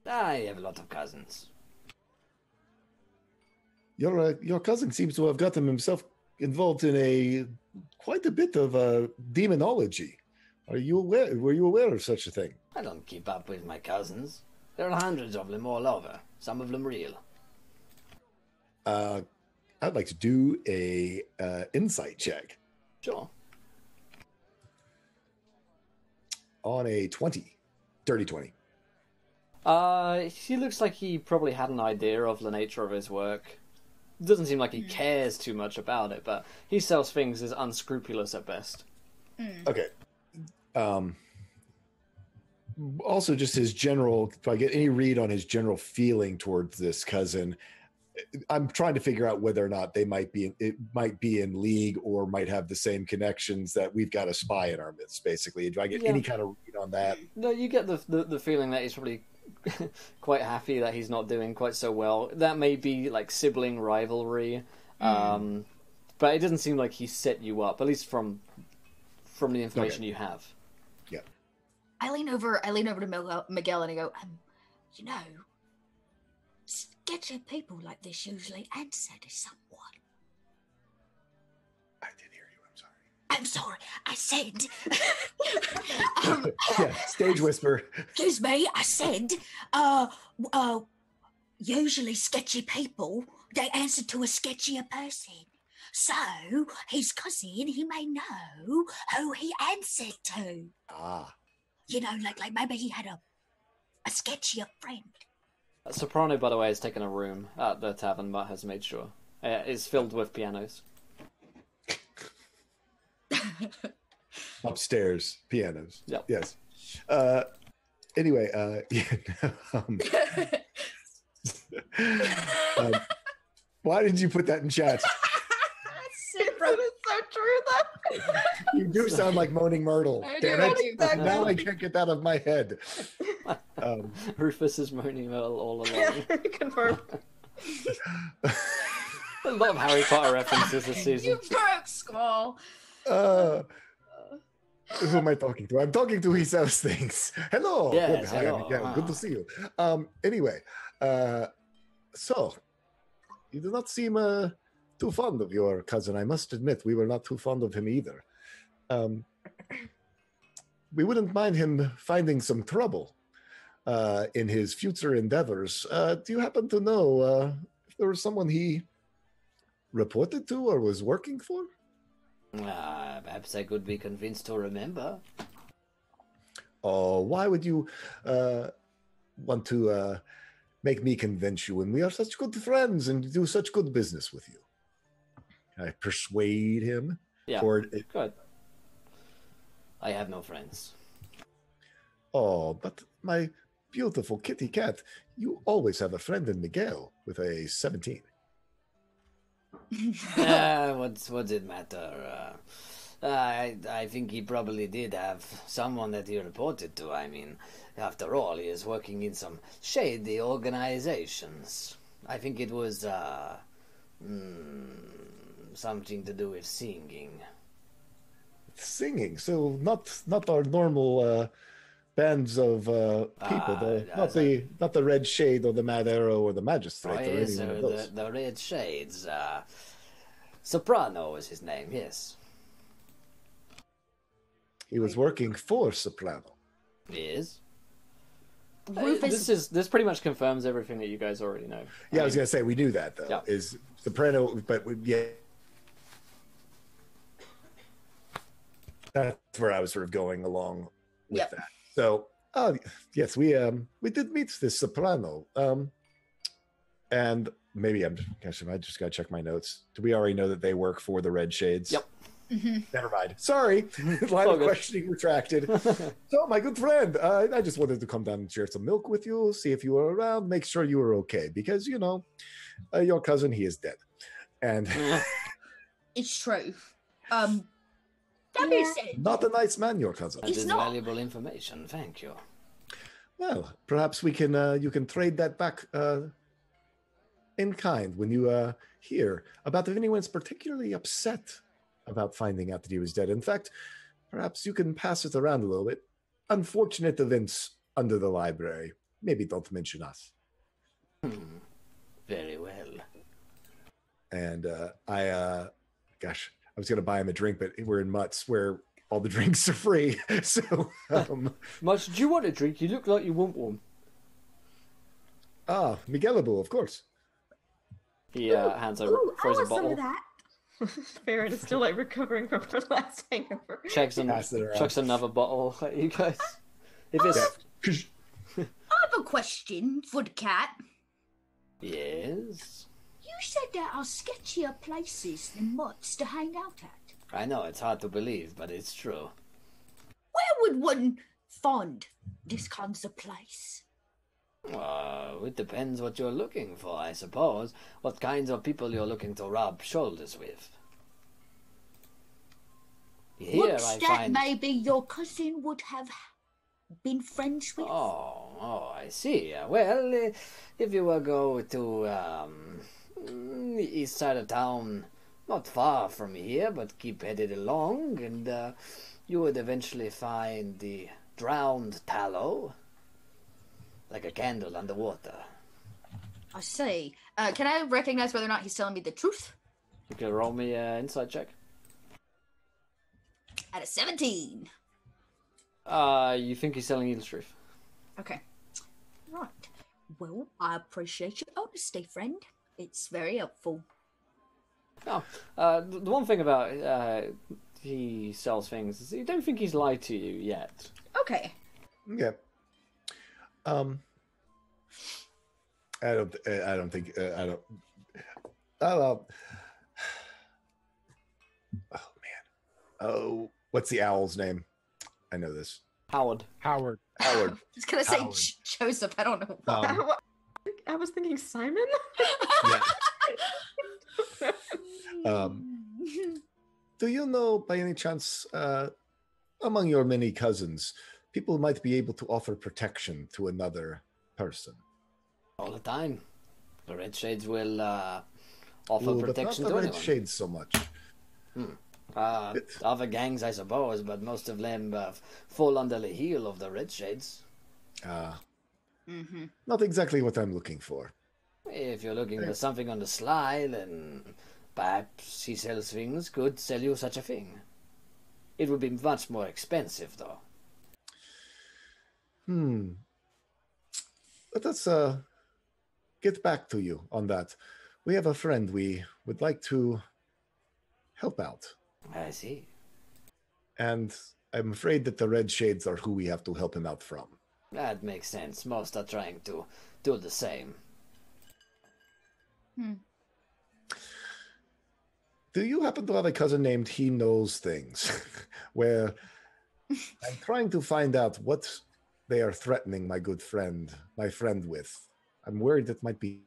I have a lot of cousins. Your cousin seems to have gotten himself involved in quite a bit of demonology. Were you aware of such a thing? I don't keep up with my cousins. There are hundreds of them all over. Some of them real. I'd like to do a insight check Sure. on a 20. Dirty 20. He looks like he probably had an idea of the nature of his work. Doesn't seem like he cares too much about it, but he sells things as unscrupulous at best. Okay. Also, just his general, if I get any read on his general feeling towards this cousin, I'm trying to figure out whether or not it might be in league or might have the same connections that we've got a spy in our midst, basically. Do I get any kind of read on that? No, you get the feeling that he's probably quite happy that he's not doing quite so well. That may be like sibling rivalry, but it doesn't seem like he set you up, at least from the information you have. Yeah. I lean over to Miguel and I go, you know, sketchy people like this usually answer to someone. I did hear you. I'm sorry. I'm sorry. I said, Yeah, stage whisper. excuse me. I said, usually sketchy people, they answer to a sketchier person. So his cousin, he may know who he answered to. Ah. You know, like maybe he had a sketchier friend. Soprano, by the way, has taken a room at the tavern, but has made sure. It's filled with pianos. Upstairs, pianos. Yep. Yes. Anyway, why did you put that in chat? It's so true, though. You do sound like Moaning Myrtle. I Damn do, it. I do. Now I can't get that out of my head. Rufus is moaning all along. Confirm. A lot of Harry Potter references this season. You broke Squall. Who am I talking to? I'm talking to He Sells Things. Hello. Yes, Hi, hello. Miguel. Good to see you. Anyway, so you do not seem too fond of your cousin. I must admit, we were not too fond of him either. We wouldn't mind him finding some trouble in his future endeavors. Do you happen to know if there was someone he reported to or was working for? Perhaps I could be convinced to remember. Oh, why would you want to make me convince you when we are such good friends and do such good business with you? Can I persuade him? Yeah, Or, good. I have no friends. oh, but my beautiful kitty cat, you always have a friend in Miguel with a 17. What's it matter? I think he probably did have someone that he reported to. I mean, after all, he is working in some shady organizations. I think it was something to do with singing. Singing, so not our normal bands of people. Not the Red Shade or the Mad Arrow or the Magistrate or Yes, any of those. the Red Shades. Soprano is his name. Yes. He was working for Soprano. Yes. Rufus, This pretty much confirms everything that you guys already know. Yeah, I was gonna say we knew that though. Yeah. Is Soprano, but yeah, that's where I was sort of going along with Yep. that. So, yes, we did meet this Soprano, and maybe I just gotta check my notes. Do we already know that they work for the Red Shades? Yep. Never mind. Sorry. Line of good. questioning retracted. So, my good friend, I just wanted to come down and share some milk with you, see if you were around, make sure you were okay, because, you know, your cousin, he is dead. And it's true. That being said, not a nice man, your cousin. That He's is not. valuable information. Thank you. Well, perhaps we can you can trade that back in kind when you hear about if anyone's particularly upset about finding out that he was dead. In fact, perhaps you can pass it around a little bit. Unfortunate events under the library. Maybe don't mention us. Very well. And gosh, I was going to buy him a drink, but we're in Mutts where all the drinks are free. So, Much, do you want a drink? You look like you want one. Miguelable, of course. He hands over, Ooh, I throws a want some bottle, of that. Farron is still like recovering from her last hangover. chucks another bottle at you guys. If it's I have a question for the cat. yes, You said there are sketchier places than Mutts to hang out at. I know it's hard to believe, but it's true. Where would one find this kinds of place? It depends what you're looking for, I suppose. What kinds of people you're looking to rub shoulders with. Here Looks I that find. maybe your cousin would have been friends with. Oh, I see. Well, if you will go to the east side of town, not far from here, but keep headed along, and you would eventually find the drowned tallow, like a candle underwater. I see. Can I recognize whether or not he's telling me the truth? You can roll me an insight check. At a 17. You think he's telling you the truth? Okay. Right. Well, I appreciate your honesty, friend. It's very helpful. Oh, the one thing about he sells things is you don't think he's lied to you yet. Okay. Yeah. I don't think. Oh, man. Oh, what's the owl's name? I know this. Howard. Howard. I was gonna say Howard. Joseph. I don't know why. I was thinking Simon. Yeah. Do you know, by any chance, among your many cousins, people might be able to offer protection to another person? All the time. The Red Shades will offer Ooh, protection but to not the anyone. Red Shades so much. Other gangs, I suppose, but most of them fall under the heel of the Red Shades. Not exactly what I'm looking for. If you're looking for something on the sly, then perhaps he sells things could sell you such a thing. It would be much more expensive, though. Let us get back to you on that. We have a friend we would like to help out. I see. And I'm afraid that the Red Shades are who we have to help him out from. That makes sense. Most are trying to do the same. Do you happen to have a cousin named He Knows Things? Where I'm trying to find out what they are threatening my friend with. I'm worried it might be.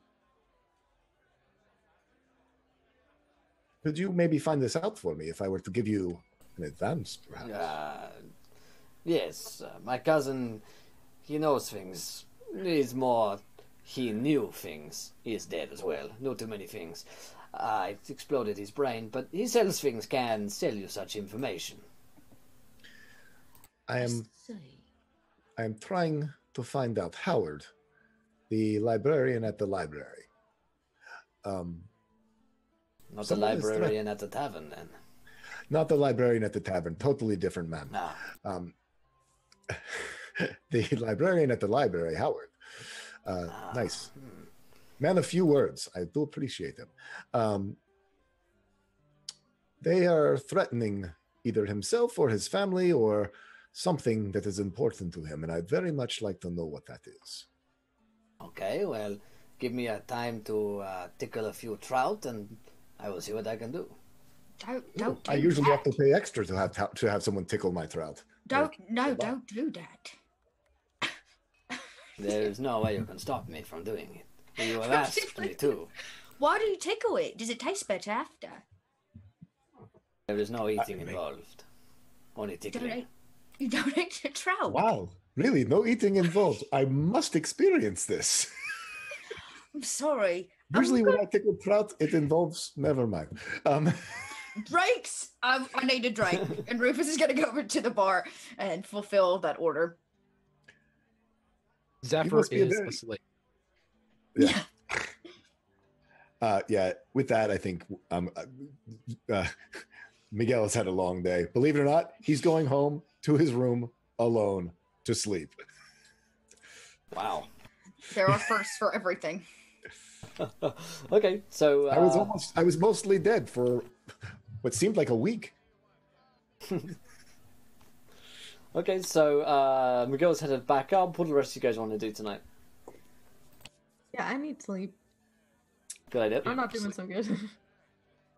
Could you maybe find this out for me if I were to give you an advance, perhaps? Yes, my cousin, he knows things. He's more, he knew things. He is dead as well. Knew too many things. It exploded his brain, but he sells things, can sell you such information. I am trying to find out Howard, the librarian at the library. Not the librarian at the tavern, then. Not the librarian at the tavern. Totally different man. The librarian at the library, Howard. Nice. Man of few words. I do appreciate him. They are threatening either himself or his family or something that is important to him, and I'd very much like to know what that is. Okay, well, give me a time to tickle a few trout, and I will see what I can do. Don't I usually have to pay extra to have someone tickle my trout. Don't do that. There's no way you can stop me from doing it. You have asked me to. Why do you tickle it? Does it taste better after? There is no eating involved. Only tickling. You don't eat the trout. Wow, really? No eating involved. I must experience this. I'm sorry. Usually when I tickle trout, it involves... Never mind. Drinks! I need a drink. And Rufus is going to go over to the bar and fulfill that order. Zephyr is asleep. Yeah. Yeah, with that, I think Miguel has had a long day. Believe it or not, he's going home to his room alone to sleep. Wow. There are firsts for everything. Okay, so I was mostly dead for what seemed like a week. Okay, so Miguel's headed back up. What do the rest of you guys want to do tonight? Yeah, I need sleep. Good idea. I'm not doing so good.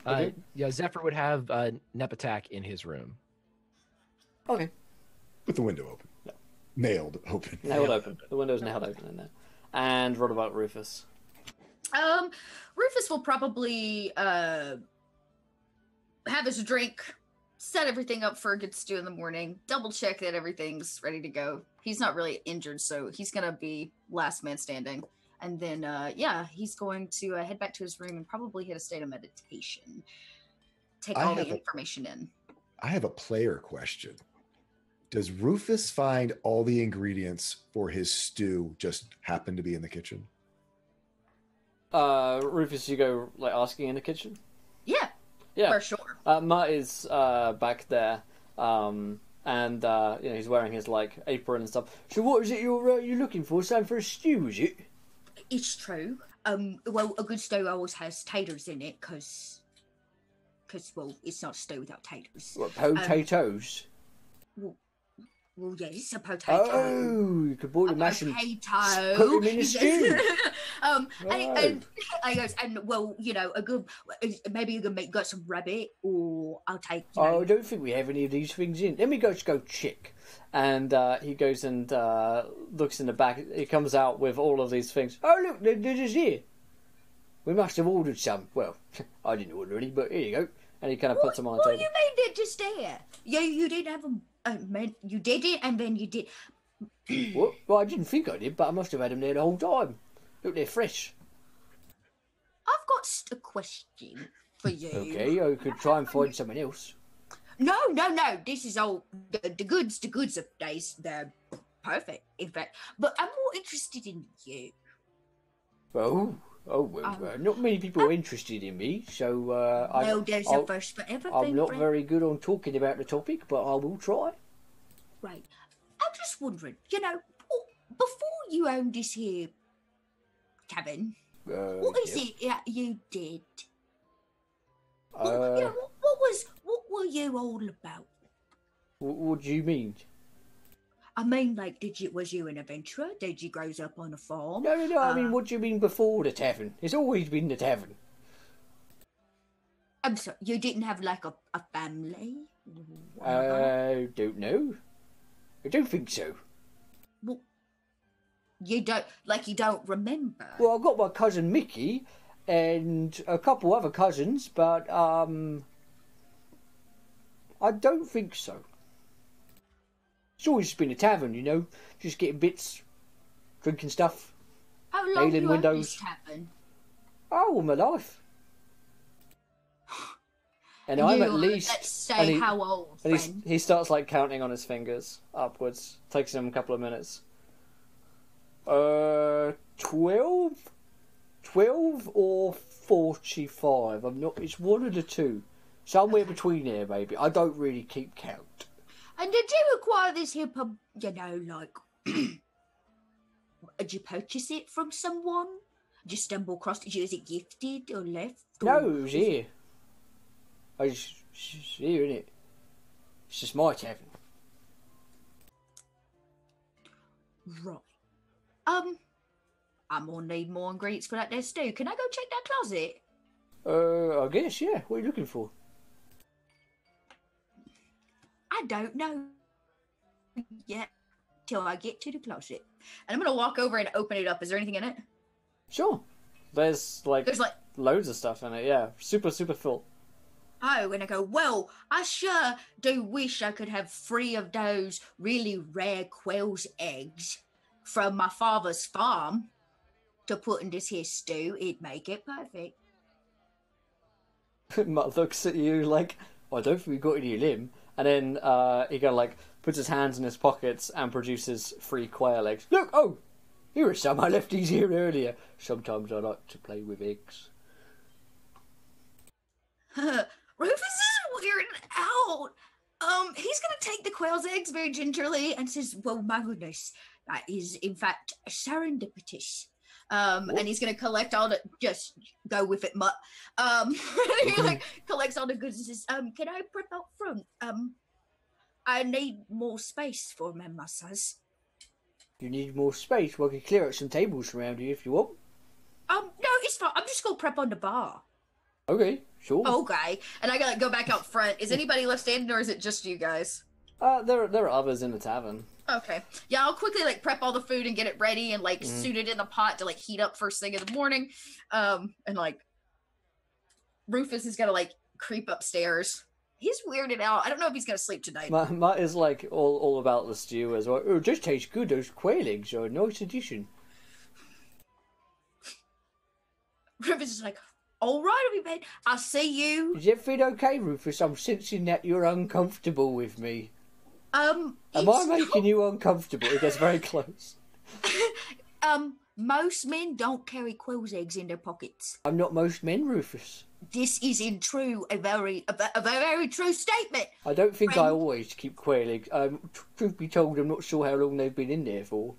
Okay. Yeah, Zephyr would have Nep attack in his room. Okay. With the window open. Yeah. Nailed open. Nailed open. The window's nailed open in there. And what about Rufus? Rufus will probably have his drink, set everything up for a good stew in the morning, double check that everything's ready to go. He's not really injured, so he's gonna be last man standing. And then, he's going to head back to his room and probably hit a state of meditation. Take all the information in. I have a player question. Does Rufus find all the ingredients for his stew just happen to be in the kitchen? Rufus, you go like asking in the kitchen. Yeah, Yeah, for sure. Mutt is back there, and he's wearing his like apron and stuff. So, what is it you're looking for? Something for a stew, is it? It's true. Well, a good stew always has taters in it, because well, it's not a stew without taters. What, potatoes? Well, yes, a potato. Oh, you could boil the mash and potato. put them in a stew. And I goes, and well, maybe you can got some rabbit, or I'll take. I don't think we have any of these things in. Let me go check. And he goes and looks in the back. He comes out with all of these things. Oh, look, they're just here. We must have ordered some. Well, I didn't order any, but here you go. And he kind of puts them on the table. What do you mean they're just there? You didn't have them. You did it, and then you did. What? Well, I didn't think I did, but I must have had them there the whole time. Look, they're fresh. I've got a question for you. Okay, I could try and find someone else. No. This is all the goods. The goods of days. They're perfect, in fact. But I'm more interested in you. Well, not many people are interested in me, so well, there's a first for everything. I'm not very good on talking about the topic, but I will try. Right. I'm just wondering, before you owned this here tavern, what is it that you did? What were you all about? What do you mean? I mean, like, was you an adventurer? Did you grow up on a farm? No. I mean, what do you mean before the tavern? It's always been the tavern. I'm sorry, you didn't have like a family? Don't know. I don't think so. Well, you don't remember? Well, I've got my cousin Mickey and a couple other cousins, but I don't think so. It's always been a tavern, just getting bits, drinking stuff, How long nailing you windows. owned this tavern? Oh, all my life. And I'm at least. Let's say how old, and friend? he starts like counting on his fingers upwards. Takes him a couple of minutes. 12 or 45. I'm not. It's one of the two. Somewhere between there, maybe. I don't really keep count. And did you acquire this here pub? Did you purchase it from someone? Did you stumble across it? Was it gifted or left? No, it was here. It's here, innit? It's just my tavern. Right. I'm gonna need more ingredients for that there stew. Can I go check that closet? I guess, yeah. What are you looking for? I don't know yet till I get to the closet. And I'm gonna walk over and open it up. Is there anything in it? Sure. There's like loads of stuff in it, yeah. Super, super full. Oh, and I go, well, I sure do wish I could have 3 of those really rare quail's eggs from my father's farm to put in this here stew. It'd make it perfect. Mutt looks at you like, I don't think we got any of him. And then he kind of like puts his hands in his pockets and produces 3 quail eggs. Look, here are some. I left these here earlier. Sometimes I like to play with eggs. Rufus is weirded out. He's gonna take the quail's eggs very gingerly and says, well, my goodness, that is in fact serendipitous. And he's gonna collect all the, just go with it, Mutt. He collects all the goods and says, can I prep out front? I need more space for my masses. You need more space? Well, I can clear out some tables around here if you want. No, it's fine. I'm just gonna prep on the bar. Okay, sure. Okay. And I gotta go back out front. Is anybody left standing, or is it just you guys? There are others in the tavern. Okay. Yeah, I'll quickly prep all the food and get it ready and suit it in the pot to heat up first thing in the morning. And Rufus is gonna creep upstairs. He's weirded out. I don't know if he's gonna sleep tonight. Matt is all about the stew as well. Oh, it just tastes good. Those quail eggs are a nice addition. Rufus is all right, everybody. I'll see you. Does everything okay, Rufus? I'm sensing that you're uncomfortable with me. Am I making you uncomfortable? It gets very close. Most men don't carry quail's eggs in their pockets. I'm not most men, Rufus. This is in true a very true statement. I don't think Friend. I always keep quail eggs. Truth be told, I'm not sure how long they've been in there for.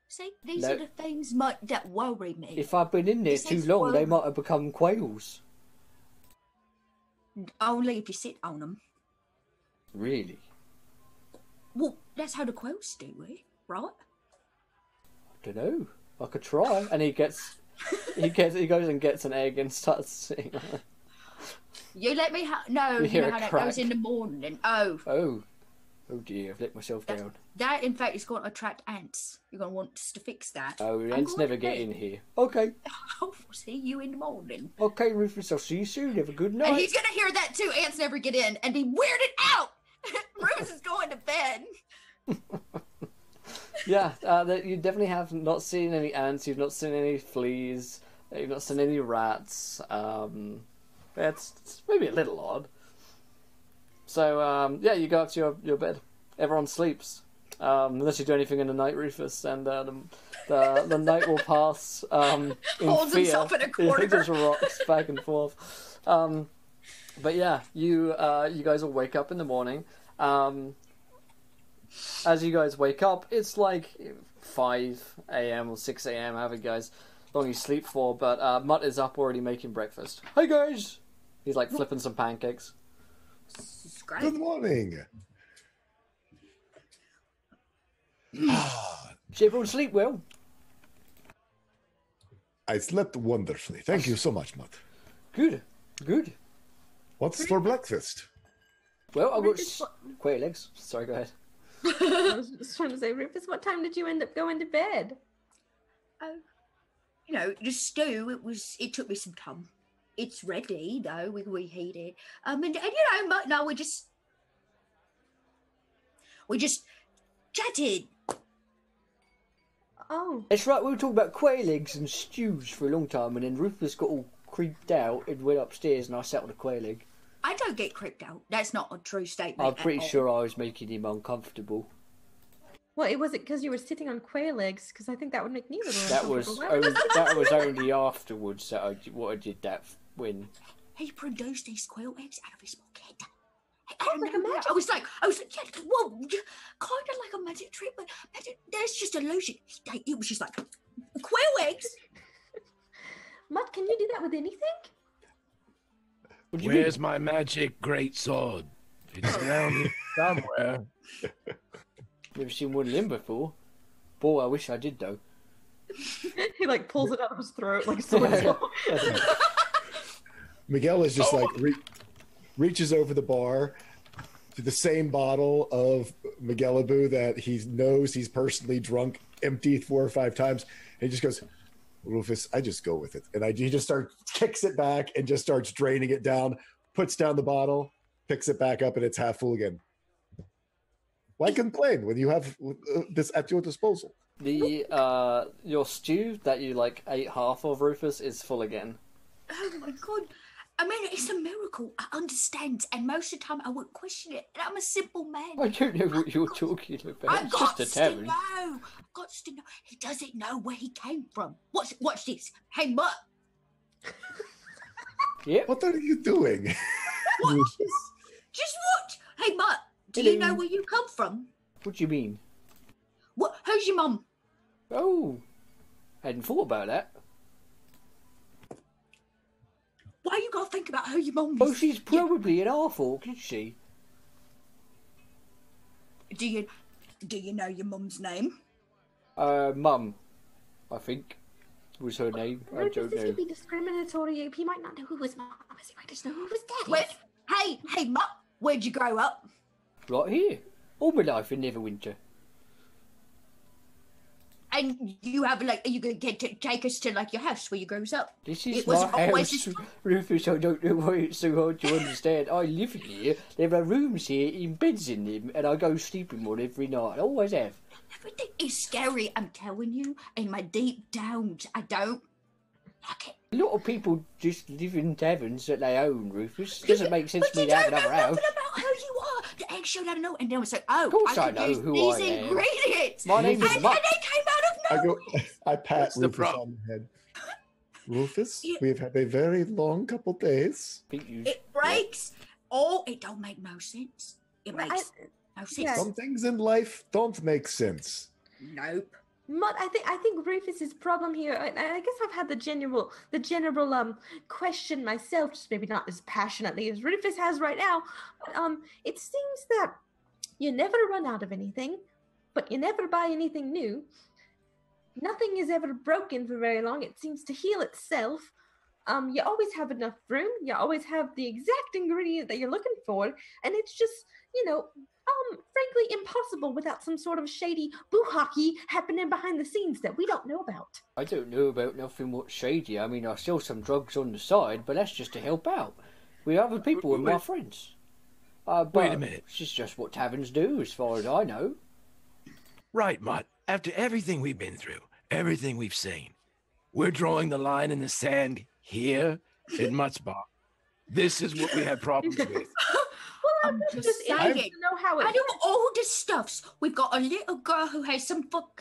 See, these No. are the things that worry me. If I've been in there This too is long, they worry. might have become quails. Only if you sit on them. Really? Well, that's how the quails do it, right? Don't know. I could try. And he goes and gets an egg and starts sitting on it. You let me no, You you hear know a how that crack. goes in the morning. Oh, Oh dear, I've let myself That's- down. that in fact is going to attract ants. You're going to want us to fix that. Oh, I'm ants going never to get bed. in here. Okay. I'll see you in the morning. Okay, Rufus, I'll see you soon. Have a good night. And he's going to hear that too. Ants never get in and be weirded out. Rufus is going to bed. Yeah, you definitely have not seen any ants. You've not seen any fleas. You've not seen any rats. It's maybe a little odd. So yeah, you go up to your bed. Everyone sleeps, unless you do anything in the night, Rufus, and the night will pass. In Holds fear. himself in a He corner. just rocks back and forth. But yeah, you guys will wake up in the morning. As you guys wake up, it's like 5 a.m. or 6 a.m. However you guys long you sleep for. But Mutt is up already making breakfast. Hey guys, he's like flipping some pancakes. It's great. Good morning. Did everyone sleep well? I slept wonderfully. Thank you so much, Matt. Good, good. What's for breakfast? Well, I got Rufus, quail eggs. Sorry, go ahead. I was just trying to say, Rufus, what time did you end up going to bed? You know, the stew, it took me some time. It's ready though, we reheat it. And you know, but no, we just chatted. Oh, It's right, we were talking about quail eggs and stews for a long time, and then Rufus got all creeped out and went upstairs, and I sat on a quail egg. I don't get creeped out. That's not a true statement. I'm pretty at all. sure I was making him uncomfortable. well, it was it because you were sitting on quail eggs? Because I think that would make me a little That was uncomfortable. that was only afterwards that I did that when. He produced these quail eggs out of his pocket. like a magic- I was like, yeah, well, kind of like a magic trick, but there's just illusion. It was just like quail eggs. Mutt, can you do that with anything? What do you Where's my magic great sword? It's around here somewhere. mean? Never seen one of them before. Boy, I wish I did though. He like pulls it out of his throat like sword. Miguel is just reaches over the bar to the same bottle of Miguelaboo that he knows he's personally drunk, emptied 4 or 5 times. And he just goes, Rufus, I just go with it. And he just kicks it back and just starts draining it down, puts down the bottle, picks it back up, and it's half full again. Why complain when you have this at your disposal? The your stew that you like ate half of, Rufus, is full again. Oh my god. I mean, it's a miracle. I understand, and most of the time I wouldn't question it. And I'm a simple man. I don't know what you're talking about. I've It's got just a to tavern. know. I've got to know. He doesn't know where he came from. Watch this. Hey, Mutt. Yep. What are you doing? Watch this. Just watch. Hey, Mutt. Do you Hello. know where you come from? What do you mean? What? Who's your mum? Oh, I hadn't thought about that. Why you gotta think about who your mum is? Oh, she's probably an half-orc, isn't she? Do you know your mum's name? Mum, I think was her name. I Rufus, don't this know. could be discriminatory. He might not know who his mom is. He might just know who his dad is. Where? Hey, Mutt. Where'd you grow up? Right here. All my life in Neverwinter. And you have are you gonna take us to like your house where you grows up? This is It was my always house, just- Rufus. I don't know why it's so hard to understand. I live here. There are rooms here, in beds in them, and I go sleep in one every night. I always have. Everything is scary, I'm telling you. In my deep downs, I don't like it. A lot of people just live in taverns that they own, Rufus. Doesn't make sense for me to have But you another don't know house. nothing about who you are. egg showed out of nowhere, and then I was like, "Oh, Of course I I can know use who these I am. ingredients." My name is and Mutt. they came out of nowhere. I pat What's the Rufus problem? on the head. Rufus, Yeah. we've had a very long couple days. It breaks. Oh, it don't make no sense. It makes no sense. yeah. Some things in life don't make sense. Nope. Mutt, I think Rufus's problem here. I guess I've had the general question myself, just maybe not as passionately as Rufus has right now. But it seems that you never run out of anything, but you never buy anything new. Nothing is ever broken for very long. It seems to heal itself. You always have enough room. You always have the exact ingredient that you're looking for, and it's just, frankly impossible without some sort of shady boo-hockey happening behind the scenes that we don't know about. I don't know about nothing much shady. I mean, I sell some drugs on the side, but that's just to help out. We other people and my friends. But Wait a minute. It's just what taverns do, as far as I know. Right, Mutt. After everything we've been through, everything we've seen, we're drawing the line in the sand here in Mutt's bar. This is what we have problems with. I'm just saying. interested to know how it I do all the stuffs. We've got a little girl who has some philanthropy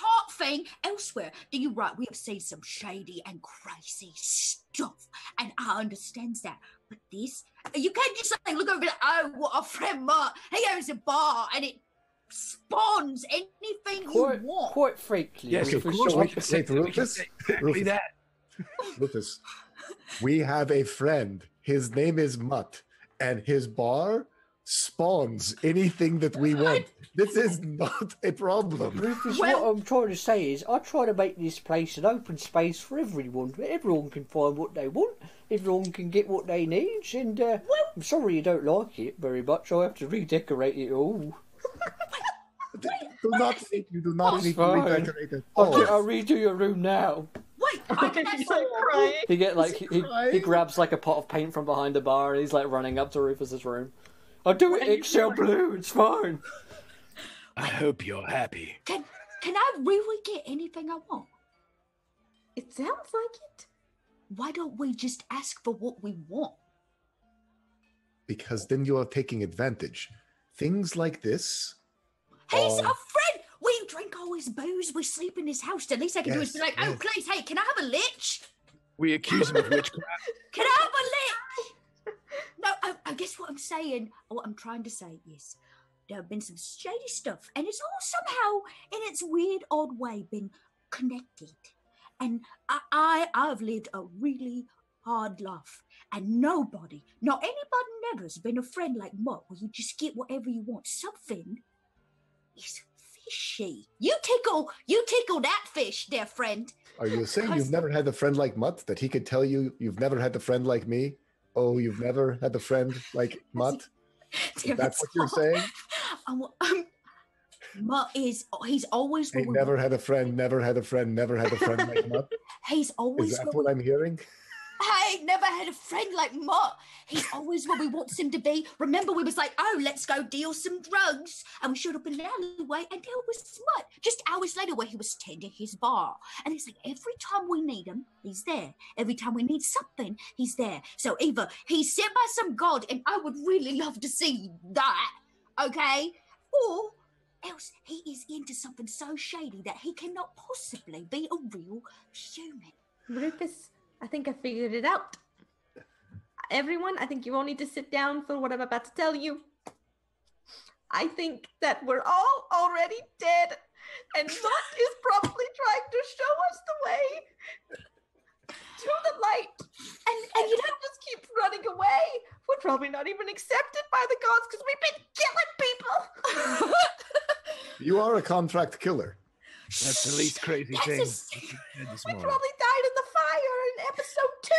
heart thing elsewhere. Do you right? We have seen some shady and crazy stuff, and I understand that. But this, you can't just like look over and be like, "Oh, what a friend, Mutt. He owns a bar, and it spawns anything you want." Quite frankly, Yes, of Rufus, course so we I- can say, we can say exactly that. Rufus, we have a friend. His name is Mutt, and his bar spawns anything that we want. This is not a problem. Rufus, Well- what I'm trying to say is, I try to make this place an open space for everyone. Everyone can find what they want. Everyone can get what they need. And I'm sorry you don't like it very much. I have to redecorate it all. You do not That's need to fine. redecorate it. I'll redo your room now. Wait, I can He's actually like crying. He get like he crying. grabs like a pot of paint from behind the bar and he's like running up to Rufus's room. I'll do it Excel blue. It's fine. I hope you're happy. Can I really get anything I want? It sounds like it. Why don't we just ask for what we want? Because then you are taking advantage. Things like this. He's are- a friend. We drink all his booze. We sleep in his house. The least I can do is be Yes, like, "Oh, yes. please, hey, can I have a lich? We accuse him of witchcraft. Can I have a lich?" No, I guess what I'm saying, or what I'm trying to say is, there have been some shady stuff, and it's all somehow, in its weird, odd way, been connected. And I've lived a really hard life, and nobody, not anybody, never's been a friend like Mutt, where you just get whatever you want. Something is fishy. You tickle that fish, dear friend. Are you saying Because- you've never had a friend like Mutt? That he could tell you you've never had a friend like me? Oh, you've never had a friend like Mutt? Dear That's what you're saying? Mutt he's always He where we never want. had a friend, never had a friend, never had a friend like Mutt? He's always Is that where what I'm hearing? I ain't never had a friend like Mutt. He's always where we want him to be. Remember, we was like, "Oh, let's go deal some drugs," and we showed up in an alleyway, and there was Mutt. Just hours later, where he was tending his bar, and it's like every time we need him, he's there. Every time we need something, he's there. So either he's sent by some god, and I would really love to see that, okay, or else he is into something so shady that he cannot possibly be a real human. Rufus, I think I figured it out. Everyone, I think you all need to sit down for what I'm about to tell you. I think that we're all already dead, and Mutt is probably trying to show us the way to the light. And you don't just keep running away. We're probably not even accepted by the gods because we've been killing people. You are a contract killer. That's the least crazy That's thing a- I said this We morning. probably died in the fire in episode 2.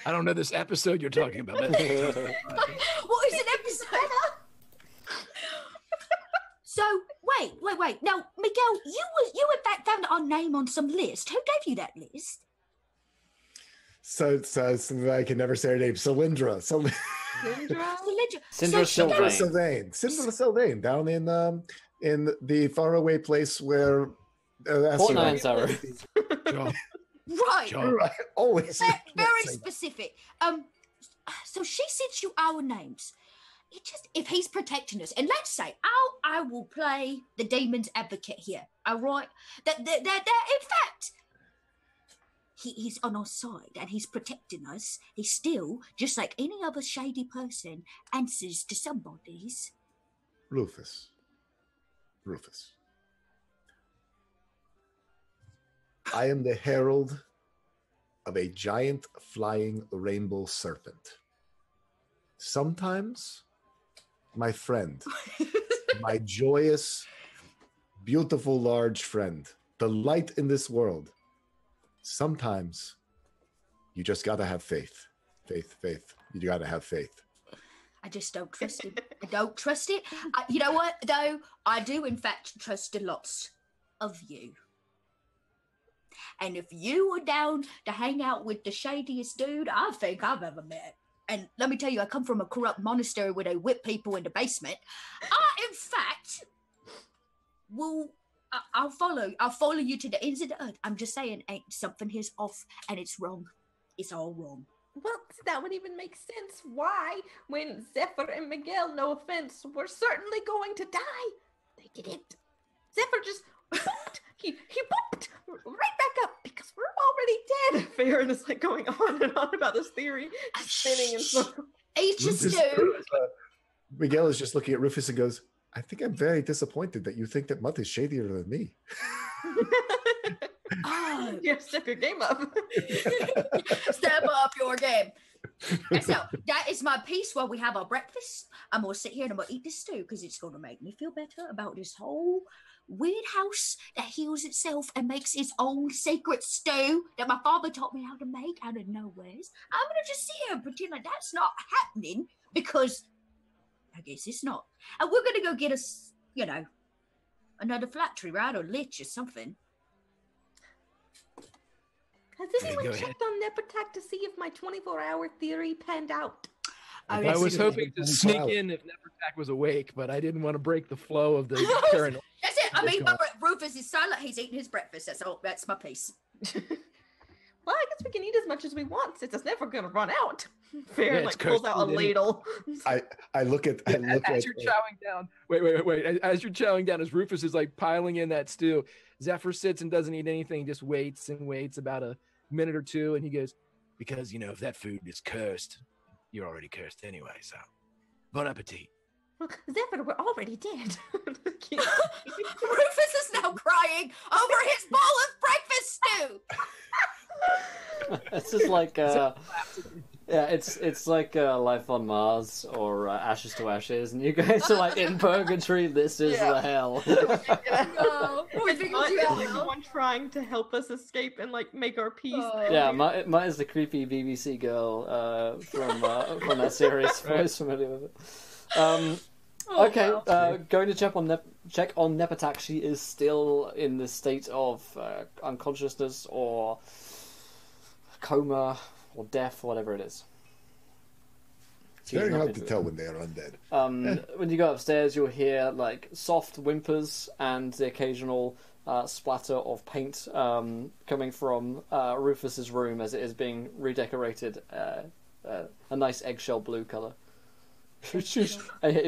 I don't know this episode you're talking about. But What is an episode? So wait. Now, Miguel, you in fact found our name on some list. Who gave you that list? So I can never say her name. Cylindra. Syndra? Cinder Cylindra Sylvain. Cylindra Sylvain down in the faraway place where Port asteroid- Nine, John, Right. John, Right, always. Very Say- specific. So she sends you our names. It just, if he's protecting us, and let's say I will play the demon's advocate here. All right, that in fact, he's on our side and he's protecting us. He's still, just like any other shady person, answers to some bodies. Rufus. I am the herald of a giant flying rainbow serpent. Sometimes, my friend, my joyous, beautiful, large friend, the light in this world. Sometimes, you just gotta have faith. Faith. You gotta have faith. I just don't trust it. I don't trust it. You know what, though? I do, in fact, trust a lot of you. And if you were down to hang out with the shadiest dude I think I've ever met, and let me tell you, I come from a corrupt monastery where they whip people in the basement, I, in fact, I'll follow you to the ends of the earth. I'm just saying, ain't something here's off, and it's wrong. It's all wrong. Well, that would even make sense. Why, when Zephyr and Miguel, no offense, were certainly going to die, they didn't. Zephyr just booped. He booped right back up because we're already dead. Farron is like going on and on about this theory, spinning and so. He just do. Miguel is just looking at Rufus and goes, I think I'm very disappointed that you think that Mutt is shadier than me. You have to step your game up. Step up your game. And so that is my piece while we have our breakfast. I'm gonna sit here and I'm gonna eat this stew because it's gonna make me feel better about this whole weird house that heals itself and makes its own sacred stew that my father taught me how to make out of nowheres. I'm gonna just sit here and pretend like that's not happening because I guess it's not. And we're gonna go get us, another flattery, right? Or lich or something. Has anyone checked on Nepotac to see if my 24-hour theory panned out? I was hoping to sneak in if Nepotac was awake, but I didn't want to break the flow of the current. That's it. I mean, Rufus is silent. He's eating his breakfast. That's all. That's my piece. Well, I guess we can eat as much as we want since it's never going to run out. Farron it's pulls out a ladle. I look at as you're chowing down. Wait. As you're chowing down, as Rufus is like piling in that stew, Zephyr sits and doesn't eat anything, just waits and waits about a minute or two, and he goes, because, if that food is cursed, you're already cursed anyway, so bon appetit. Zephyr, we're already dead. Rufus is now crying over his bowl of breakfast stew. It's just like it's like Life on Mars or Ashes to Ashes, and you guys are like in purgatory. This is the hell. No, Someone trying to help us escape and like make our peace. Yeah, Mine is the creepy BBC girl from that series. Voice familiar with it. Okay, wow. Going to check on Nepotac. She is still in the state of unconsciousness or coma or death, whatever it is. It's very hard to tell when they are undead. When you go upstairs, you'll hear like soft whimpers and the occasional splatter of paint coming from Rufus's room as it is being redecorated a nice eggshell blue color. If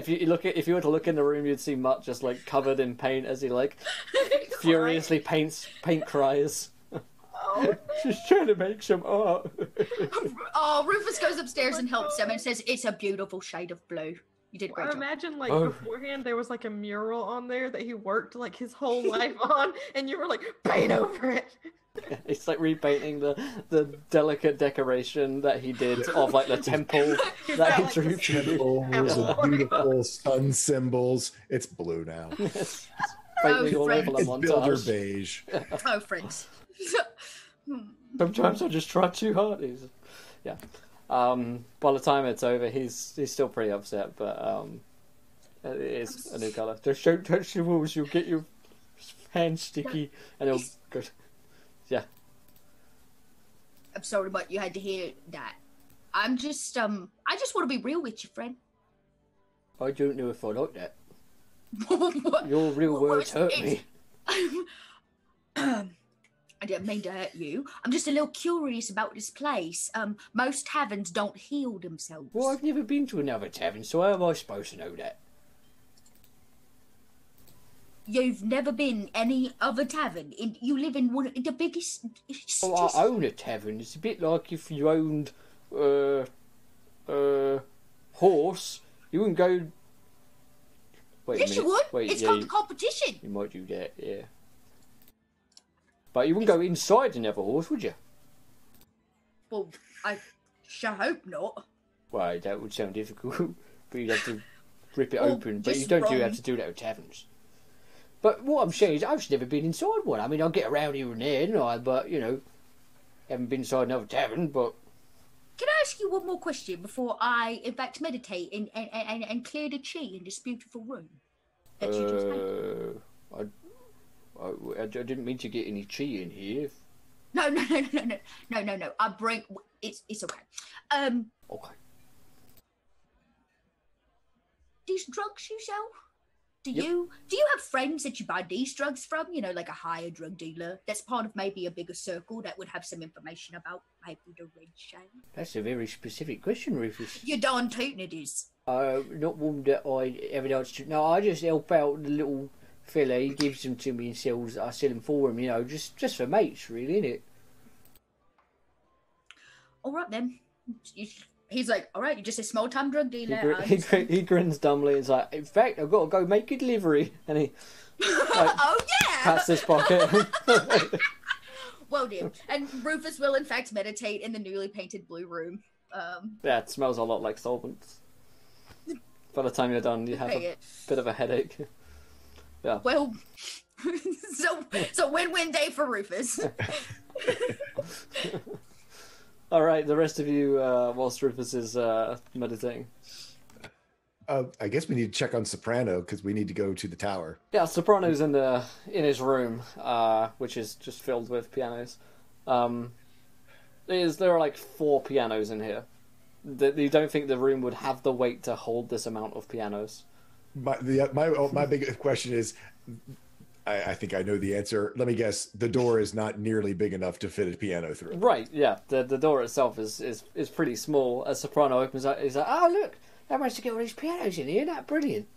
you were to look in the room, you'd see Mutt just like covered in paint as he like furiously paint cries. She's trying to make some art. Rufus goes upstairs and helps him and says it's a beautiful shade of blue. You did a great job. Imagine beforehand there was like a mural on there that he worked like his whole life on, and you were like, paint over it. It's like repainting the delicate decoration that he did of like the temple that he drew. The beautiful sun symbols. It's blue now. It's builder beige. Oh, friends. Sometimes I just try too hard. Yeah. By the time it's over, he's still pretty upset, but it is a new color. Just don't touch the walls; you'll get your hands sticky, and it'll go. Yeah. I'm sorry, but you had to hear that. I just want to be real with you, friend. I don't know if I like that. Your real words hurt me. I didn't mean to hurt you. I'm just a little curious about this place. Most taverns don't heal themselves. Well, I've never been to another tavern, so how am I supposed to know that? You've never been any other tavern? You live in one of the biggest... Well, I own a tavern. It's a bit like if you owned horse. You wouldn't go... Wait yes, a minute. you would. Wait, it's yeah, called the competition. You might do that, yeah. But you wouldn't go inside another horse, would you? Well, I sure hope not. Well, that would sound difficult. But you'd have to rip it Well, open. But you just don't wrong. have to do that with taverns. But what I'm saying is, I've just never been inside one. I mean, I'll get around here and there, but, you know, haven't been inside another tavern, but... Can I ask you one more question before I, in fact, meditate and clear the chi in this beautiful room that you just made? I didn't mean to get any chi in here. No. I bring... It's okay. Okay. These drugs you sell? Do Yep. you have friends that you buy these drugs from? You know, like a higher drug dealer that's part of maybe a bigger circle that would have some information about maybe the red chain? That's a very specific question, Rufus. You're darn tootin' it is. Not one that I ever done to. No, I just help out the little fella. He gives them to me and sells. I sell them for him, you know, just for mates, really, innit? All right then. He's like, all right, you're just a small-time drug He, dealer. he grins dumbly and is like, in fact, I've got to go make a delivery. And he Oh yeah. pats his pocket. Well, dear. And Rufus will, in fact, meditate in the newly painted blue room. Yeah, it smells a lot like solvents. By the time you're done, you have a bit of a headache. Yeah. Well, so win-win day for Rufus. All right, the rest of you, whilst Rufus is meditating. I guess we need to check on Soprano because we need to go to the tower. Yeah, Soprano's in his room, which is just filled with pianos. There are like 4 pianos in here. You don't think the room would have the weight to hold this amount of pianos? My big question is, I think I know the answer. Let me guess. The door is not nearly big enough to fit a piano through. Right. Yeah. The door itself is pretty small. As Soprano opens up, he's like, "Oh look, they managed to get all these pianos in here. Isn't that brilliant?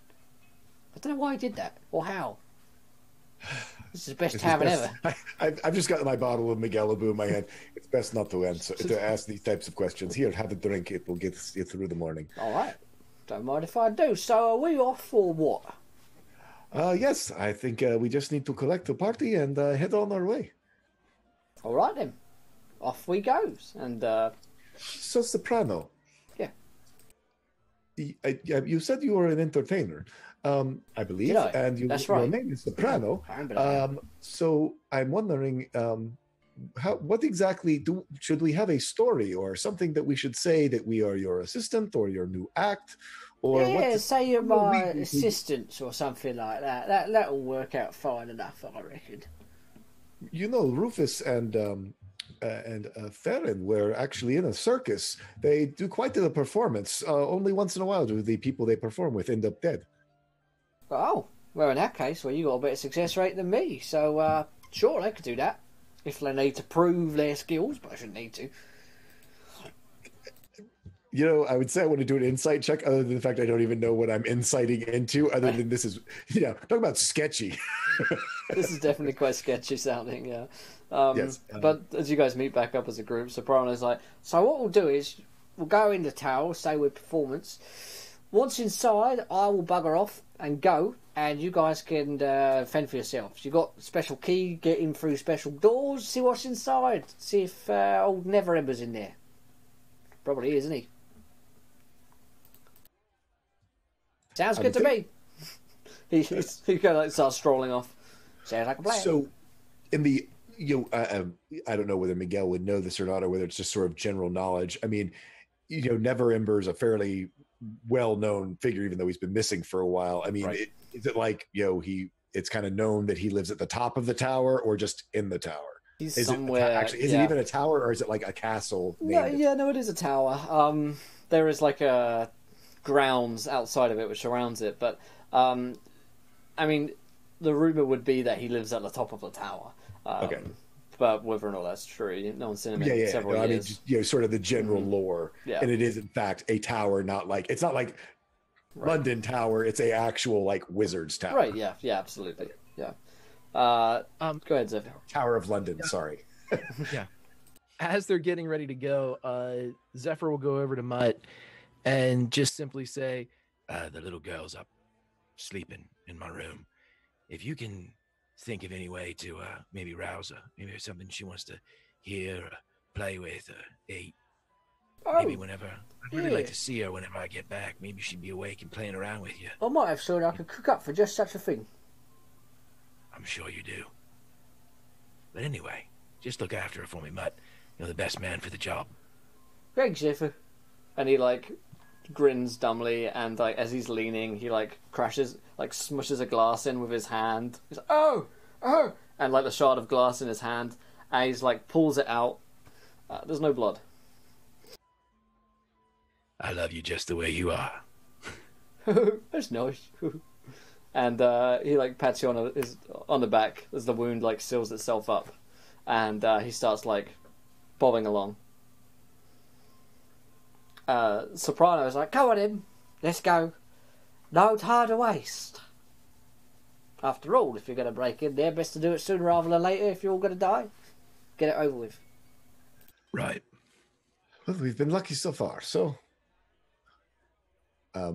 I don't know why he did that or how. This is the best tavern ever." I've just got my bottle of Miguel Abu in my hand. It's best not to ask these types of questions. Here, have a drink. It will get you through the morning. All right. Don't mind if I do. So are we off or what? Yes, I think we just need to collect the party and head on our way. All right then. Off we goes. And So, Soprano. yeah. You said you were an entertainer, I believe, Did I? and That's your right. name is Soprano. I remember that. So I'm wondering, what exactly should we have a story or something that we should say that we are your assistant or your new act, or Yeah, say you're Well, my we- assistant or something like that. That'll work out fine enough, I reckon. You know, Rufus and Farron were actually in a circus. They do quite a performance. Only once in a while do the people they perform with end up dead. Oh, well, in that case, you got a better success rate than me. So, sure, they could do that. If they need to prove their skills, but I shouldn't need to. You know, I would say I want to do an insight check, other than the fact I don't even know what I'm inciting into, other than this is, talk about sketchy. This is definitely quite sketchy sounding, yeah. Yes. But as you guys meet back up as a group, Soprano's like, so what we'll do is, we'll go in the tower, stay with performance. Once inside, I will bugger off and go, and you guys can fend for yourselves. You've got a special key, get in through special doors, see what's inside, see if old Neverember's in there. Probably is, isn't he? Sounds good to me. He kind of like starts strolling off. Sounds like a plan. So, in the I don't know whether Miguel would know this or not, or whether it's just sort of general knowledge. I mean, Never Ember is a fairly well-known figure, even though he's been missing for a while. I mean, Right. is it like it's kind of known that he lives at the top of the tower, or just in the tower? He's Is somewhere. it it even a tower, or is it like a castle? No, named- yeah, no, it is a tower. There is like a grounds outside of it which surrounds it, but I mean, the rumor would be that he lives at the top of the tower. Okay. but whether or not that's true, no one's seen him in Yeah. several No, I mean, years. just, sort of the general lore. Yeah. And it is in fact a tower, it's not like London Tower. It's a actual like wizard's tower. Right. Yeah. Absolutely. Yeah. Go ahead, Ziv. Tower of London. Sorry. Yeah. As they're getting ready to go, Zephyr will go over to Mutt and just simply say, The little girl's up sleeping in my room. If you can think of any way to maybe rouse her, maybe there's something she wants to hear or play with or eat. Maybe whenever I'd really like to see her whenever I get back. Maybe she'd be awake and playing around with you. I might have someone I could cook up for just such a thing. I'm sure you do. But anyway, just look after her for me, Mutt. You're the best man for the job. Thanks, Zephyr. And he like grins dumbly, and like as he's leaning, he like crashes, like smushes a glass in with his hand. He's like, oh, and like the shard of glass in his hand, and he's like pulls it out. There's no blood. I love you just the way you are. That's nice. And he like pats you on the back as the wound like seals itself up, and he starts like bobbing along. Soprano is like, come on in, let's go. No time to waste. After all, if you're going to break in there, best to do it sooner rather than later. If you're all going to die, get it over with. Right. Well, we've been lucky so far. So, I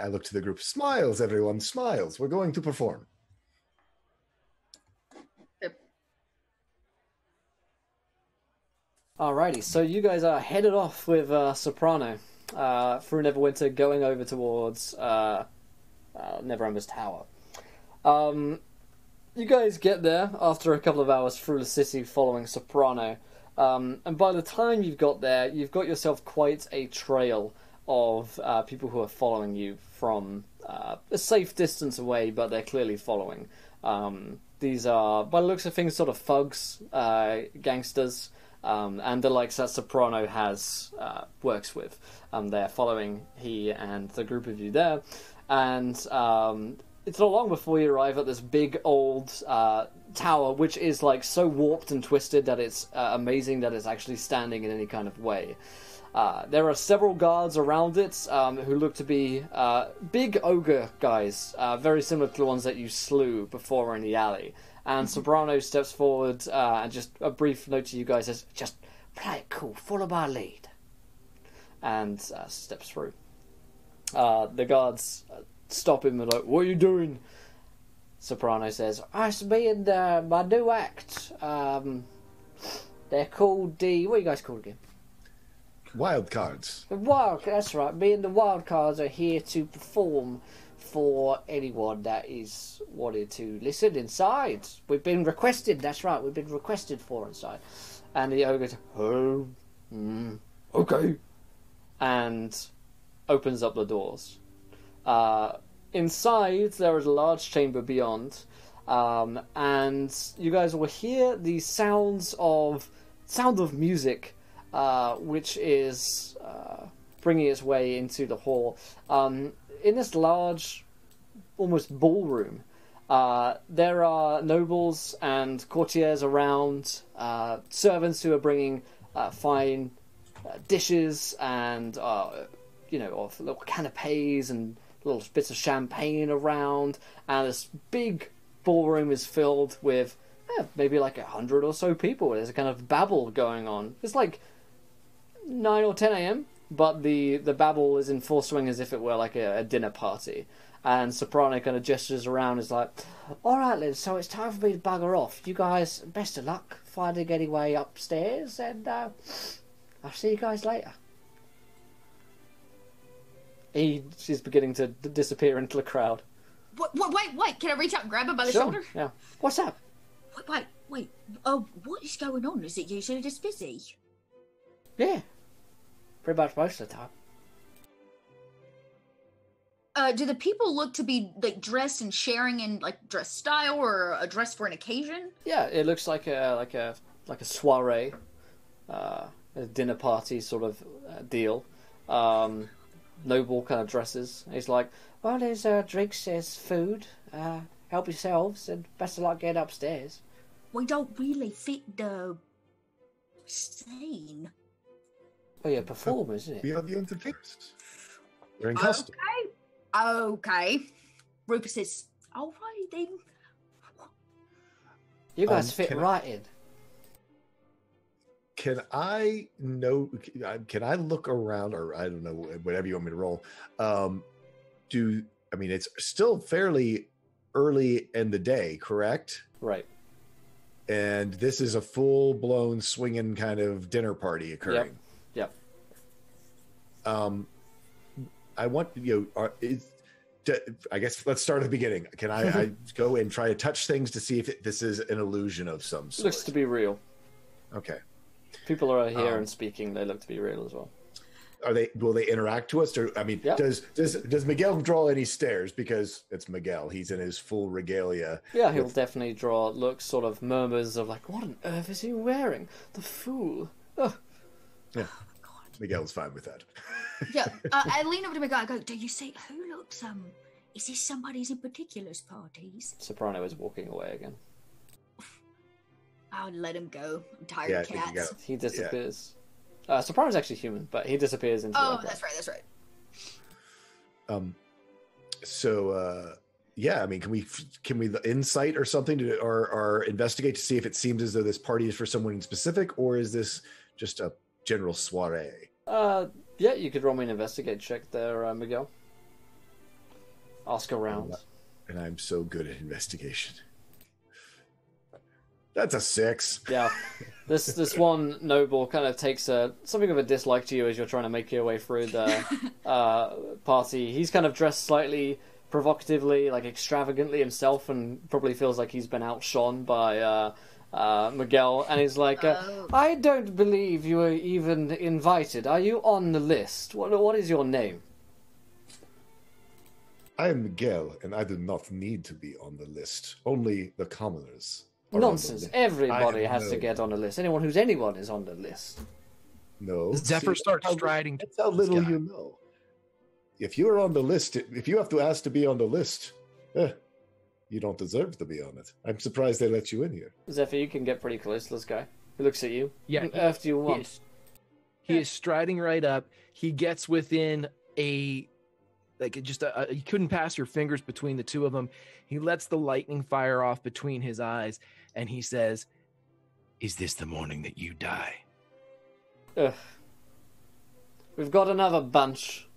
look to the group. Smiles, everyone, smiles. We're going to perform. Alrighty, so you guys are headed off with Soprano through Neverwinter, going over towards Neverember's Tower. You guys get there after a couple of hours through the city following Soprano, and by the time you've got there, you've got yourself quite a trail of people who are following you from a safe distance away, but they're clearly following. These are, by the looks of things, sort of thugs, gangsters, and the likes that Soprano works with. They're following he and the group of you there, and it's not long before you arrive at this big old tower, which is like so warped and twisted that it's amazing that it's actually standing in any kind of way. There are several guards around it who look to be big ogre guys, very similar to the ones that you slew before in the alley. And Soprano steps forward and just a brief note to you guys says, just play it cool, follow my lead. And steps through. The guards stop him and like, what are you doing? Soprano says, it's me and my new act. They're called what are you guys called again? Wild cards. That's right. Me and the wild cards are here to perform for anyone that is wanted to listen inside. We've been requested. That's right. We've been requested for inside. And the ogre goes, okay, and opens up the doors. Inside there is a large chamber beyond, and you guys will hear the sound of music. Which is bringing its way into the hall. In this large, almost ballroom, there are nobles and courtiers around, servants who are bringing fine dishes and, of little canapes and little bits of champagne around, and this big ballroom is filled with maybe like 100 or so people. There's a kind of babble going on. It's like 9 or 10 a.m., but the babble is in full swing as if it were like a dinner party. And Soprano kind of gestures around, is like, all right, Liz, so it's time for me to bugger off. You guys, best of luck finding any way upstairs, and I'll see you guys later. She's beginning to disappear into the crowd. Wait, can I reach out and grab him by the Sure, shoulder? Yeah. What's up? Wait. What is going on? Is it usually just busy? Yeah. Pretty much most of the time. Do the people look to be like dressed and sharing in like dress style or a dress for an occasion? Yeah, it looks like a soiree, a dinner party sort of deal. Noble kind of dresses. He's like, well, there's drinks, there's food. Help yourselves, and best of luck getting upstairs. we don't really fit the scene. Oh, yeah, performers, isn't We it? are the entertainers. We're in costume. Okay. Rufus is all right then. You guys fit can I- right in. Can I look around, or I don't know, whatever you want me to roll? It's still fairly early in the day, correct? Right. And this is a full-blown swinging kind of dinner party occurring. Yep. I want I guess let's start at the beginning. Can I go and try to touch things to see if this is an illusion of some sort? Looks to be real. Okay. People are here and speaking. They look to be real as well. Will they interact to us? Or, Yep. Does Miguel draw any stares? Because it's Miguel. He's in his full regalia. Yeah, he'll definitely draw looks, sort of murmurs of like, what on earth is he wearing? The fool. Ugh. Yeah. Miguel's fine with that. Yeah, I lean over to Miguel and go, do you see who looks, is this somebody's in particular's parties? Soprano is walking away again. I'll let him go. I'm tired Yeah, I of think you cats. got He disappears. Soprano's actually human, but he disappears into the Oh, background. that's right. Can we insight or something to or investigate to see if it seems as though this party is for someone in specific, or is this just a general soiree? Yeah, you could roll me an investigate check there, Miguel. Ask around. And I'm so good at investigation. That's a 6. Yeah, this one noble kind of takes something of a dislike to you as you're trying to make your way through the party. He's kind of dressed slightly provocatively, like extravagantly himself, and probably feels like he's been outshone by Miguel. And he's like, "I don't believe you were even invited. Are you on the list? What is your name?" I am Miguel, and I do not need to be on the list. Only the commoners. are on the Nonsense. list. Everybody I has to know. get on the list. Anyone is on the list. No. Zephyr See, starts that's how- striding That's how towards this little guy. you know. If you are on the list, if you have to ask to be on the list, you don't deserve to be on it. I'm surprised they let you in here. Zephyr, you can get pretty close to this guy. He looks at you. Yeah, What on earth do you want? He is striding right up. He gets within you couldn't pass your fingers between the two of them. He lets the lightning fire off between his eyes, and he says, Is this the morning that you die? Ugh. We've got another bunch.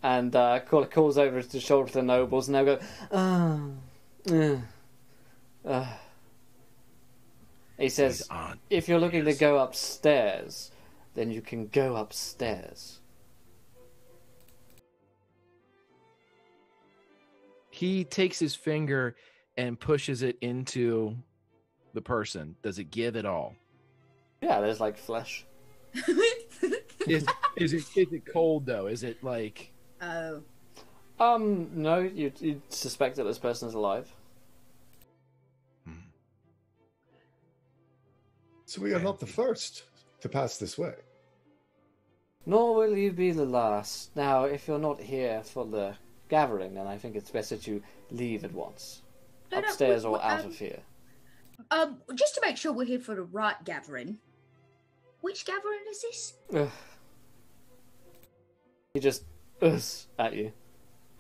And calls over his shoulder to the nobles, and they'll go, He says, These aren't if you're looking to yes. go upstairs, then you can go upstairs. he takes his finger and pushes it into the person. Does it give at all? Yeah, there's like flesh. Is it cold though? Is it like Oh. No, you suspect that this person is alive. So we are not the first to pass this way. Nor will you be the last. Now, if you're not here for the gathering, then I think it's better to leave at once. No, Upstairs we- or out of here. Just to make sure we're here for the right gathering. Which gathering is this? Ugh. He just uhs at you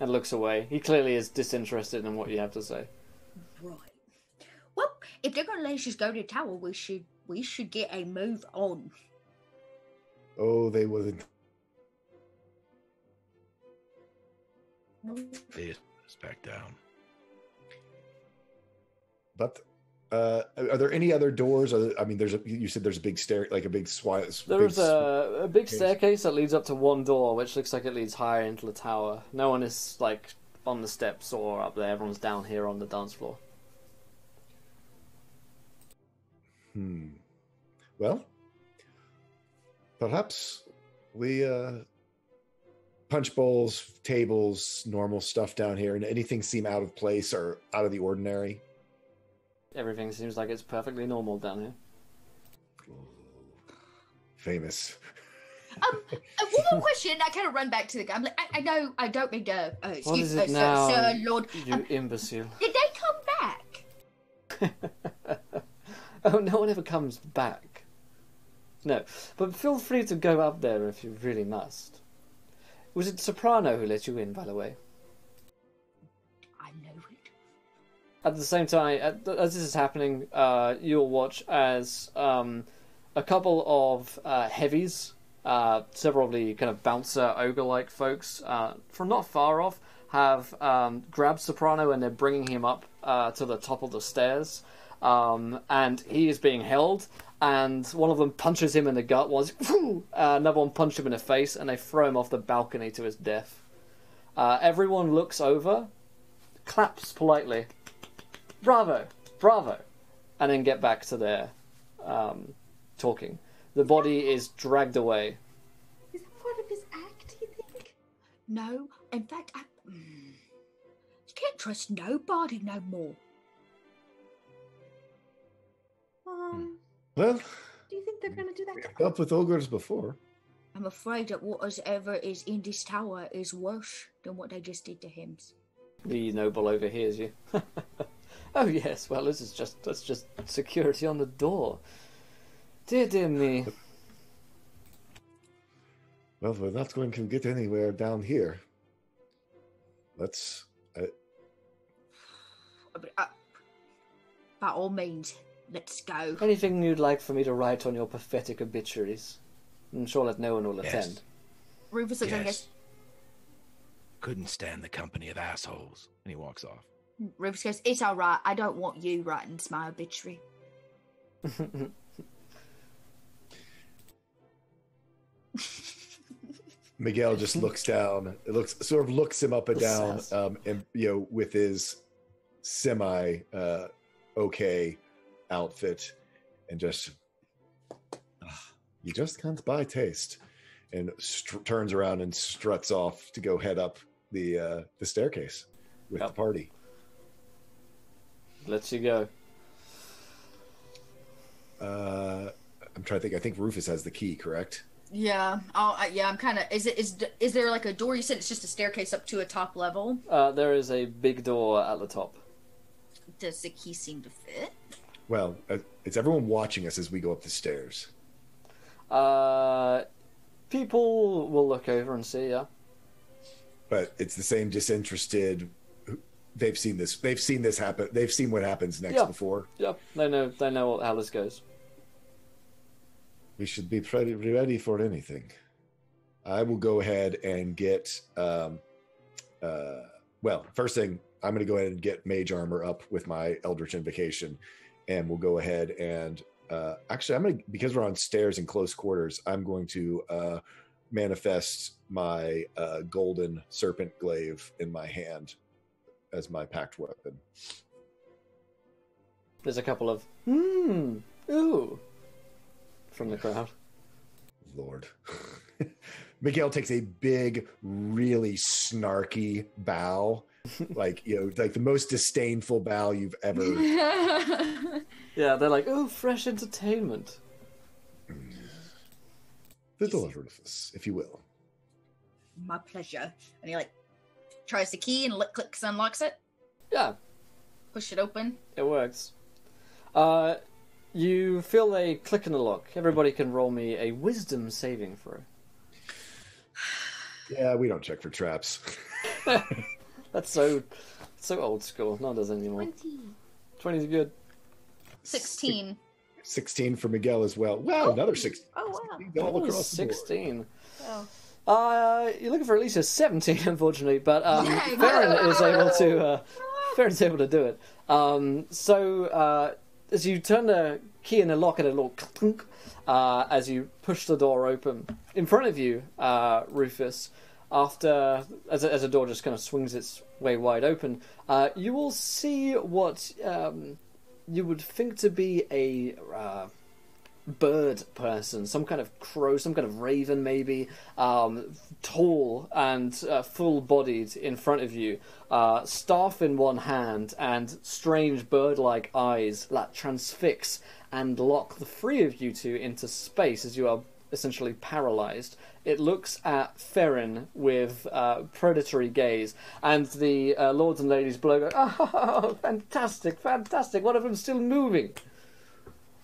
and looks away. He clearly is disinterested in what you have to say. Right. Well, if they're gonna let us just go to the tower, we should get a move on. Oh, they wouldn't. This back down. But are there any other doors? You said there's a big stair, like a big There's a big staircase that leads up to one door, which looks like it leads higher into the tower. No one is like on the steps or up there. Everyone's down here on the dance floor. Well, perhaps we punch bowls, tables, normal stuff down here, and anything seem out of place or out of the ordinary? Everything seems like it's perfectly normal down here. Famous. One more question. I kind of run back to the guy. I'm like, I know I don't mean to. What Excuse is me, it now, sir, Lord. you imbecile? Did they come back? Oh, no one ever comes back. No, but feel free to go up there if you really must. Was it Soprano who let you in, by the way? I know it. At the same time, as this is happening, you'll watch as a couple of heavies, several of the kind of bouncer ogre-like folks from not far off, have grabbed Soprano and they're bringing him up to the top of the stairs. And he is being held, and one of them punches him in the gut, another one punched him in the face, and they throw him off the balcony to his death. Everyone looks over, claps politely, bravo, bravo, and then get back to their talking. The body is dragged away. Is that part of his act, you think? No, in fact, you can't trust nobody no more. Well, Do you think they're going to do that to I've dealt with ogres before. I'm afraid that whatever is in this tower is worse than what they just did to him. The noble overhears you. Oh yes, well that's just security on the door. Dear me. Well, we're not going to get anywhere down here. Let's... By all means, let's go. Anything you'd like for me to write on your pathetic obituaries? I'm sure that no one will Yes. attend. Rufus looks like Yes. Couldn't stand the company of assholes. And he walks off. Rufus goes, it's all right. I don't want you writing my obituary. Miguel just looks down. It looks him up and down, and with his semi okay outfit, and just you just can't buy taste, and turns around and struts off to go head up the staircase with the party. Lets you go. I'm trying to think. I think Rufus has the key, correct? Yeah. I'm kind of. Is there like a door? You said it's just a staircase up to a top level. There is a big door at the top. Does the key seem to fit? Well, it's everyone watching us as we go up the stairs. People will look over and see, yeah. But it's the same disinterested. They've seen this. They've seen this happen. They've seen what happens next before. Yep, they know how this goes. We should be ready for anything. I will go ahead and get. Well, first thing, I'm going to go ahead and get mage armor up with my Eldritch Invocation, and we'll go ahead and actually, I'm going to, because we're on stairs in close quarters, I'm going to manifest my golden serpent glaive in my hand as my pact weapon. There's a couple of ooh from the crowd. Lord. Miguel takes a big, really snarky bow, like the most disdainful bow you've ever. Yeah, they're like, oh, fresh entertainment. Little Rufus, if you will. My pleasure. And he tries the key and clicks unlocks it. Yeah, Push it open. it works. You feel a click in the lock. Everybody can roll me a wisdom saving throw. Yeah, we don't check for traps. That's so old school. No one does anymore. 20 is good. 16. 16 for Miguel as well. Wow, another 16. Oh, wow. All across the board. 16. Oh. You're looking for at least a 17, unfortunately, but Yay! Farron is able to. Farron's able to do it. As you turn the key in the lock, and a little clunk, as you push the door open in front of you, Rufus. After as a door just kind of swings its way wide open, you will see what you would think to be a bird person, some kind of crow, some kind of raven maybe, tall and full-bodied in front of you, staff in one hand and strange bird-like eyes that transfix and lock the three of you two into space as you are essentially paralyzed. It looks at Ferrin with predatory gaze, and the lords and ladies below go, oh, fantastic, fantastic, one of them still moving.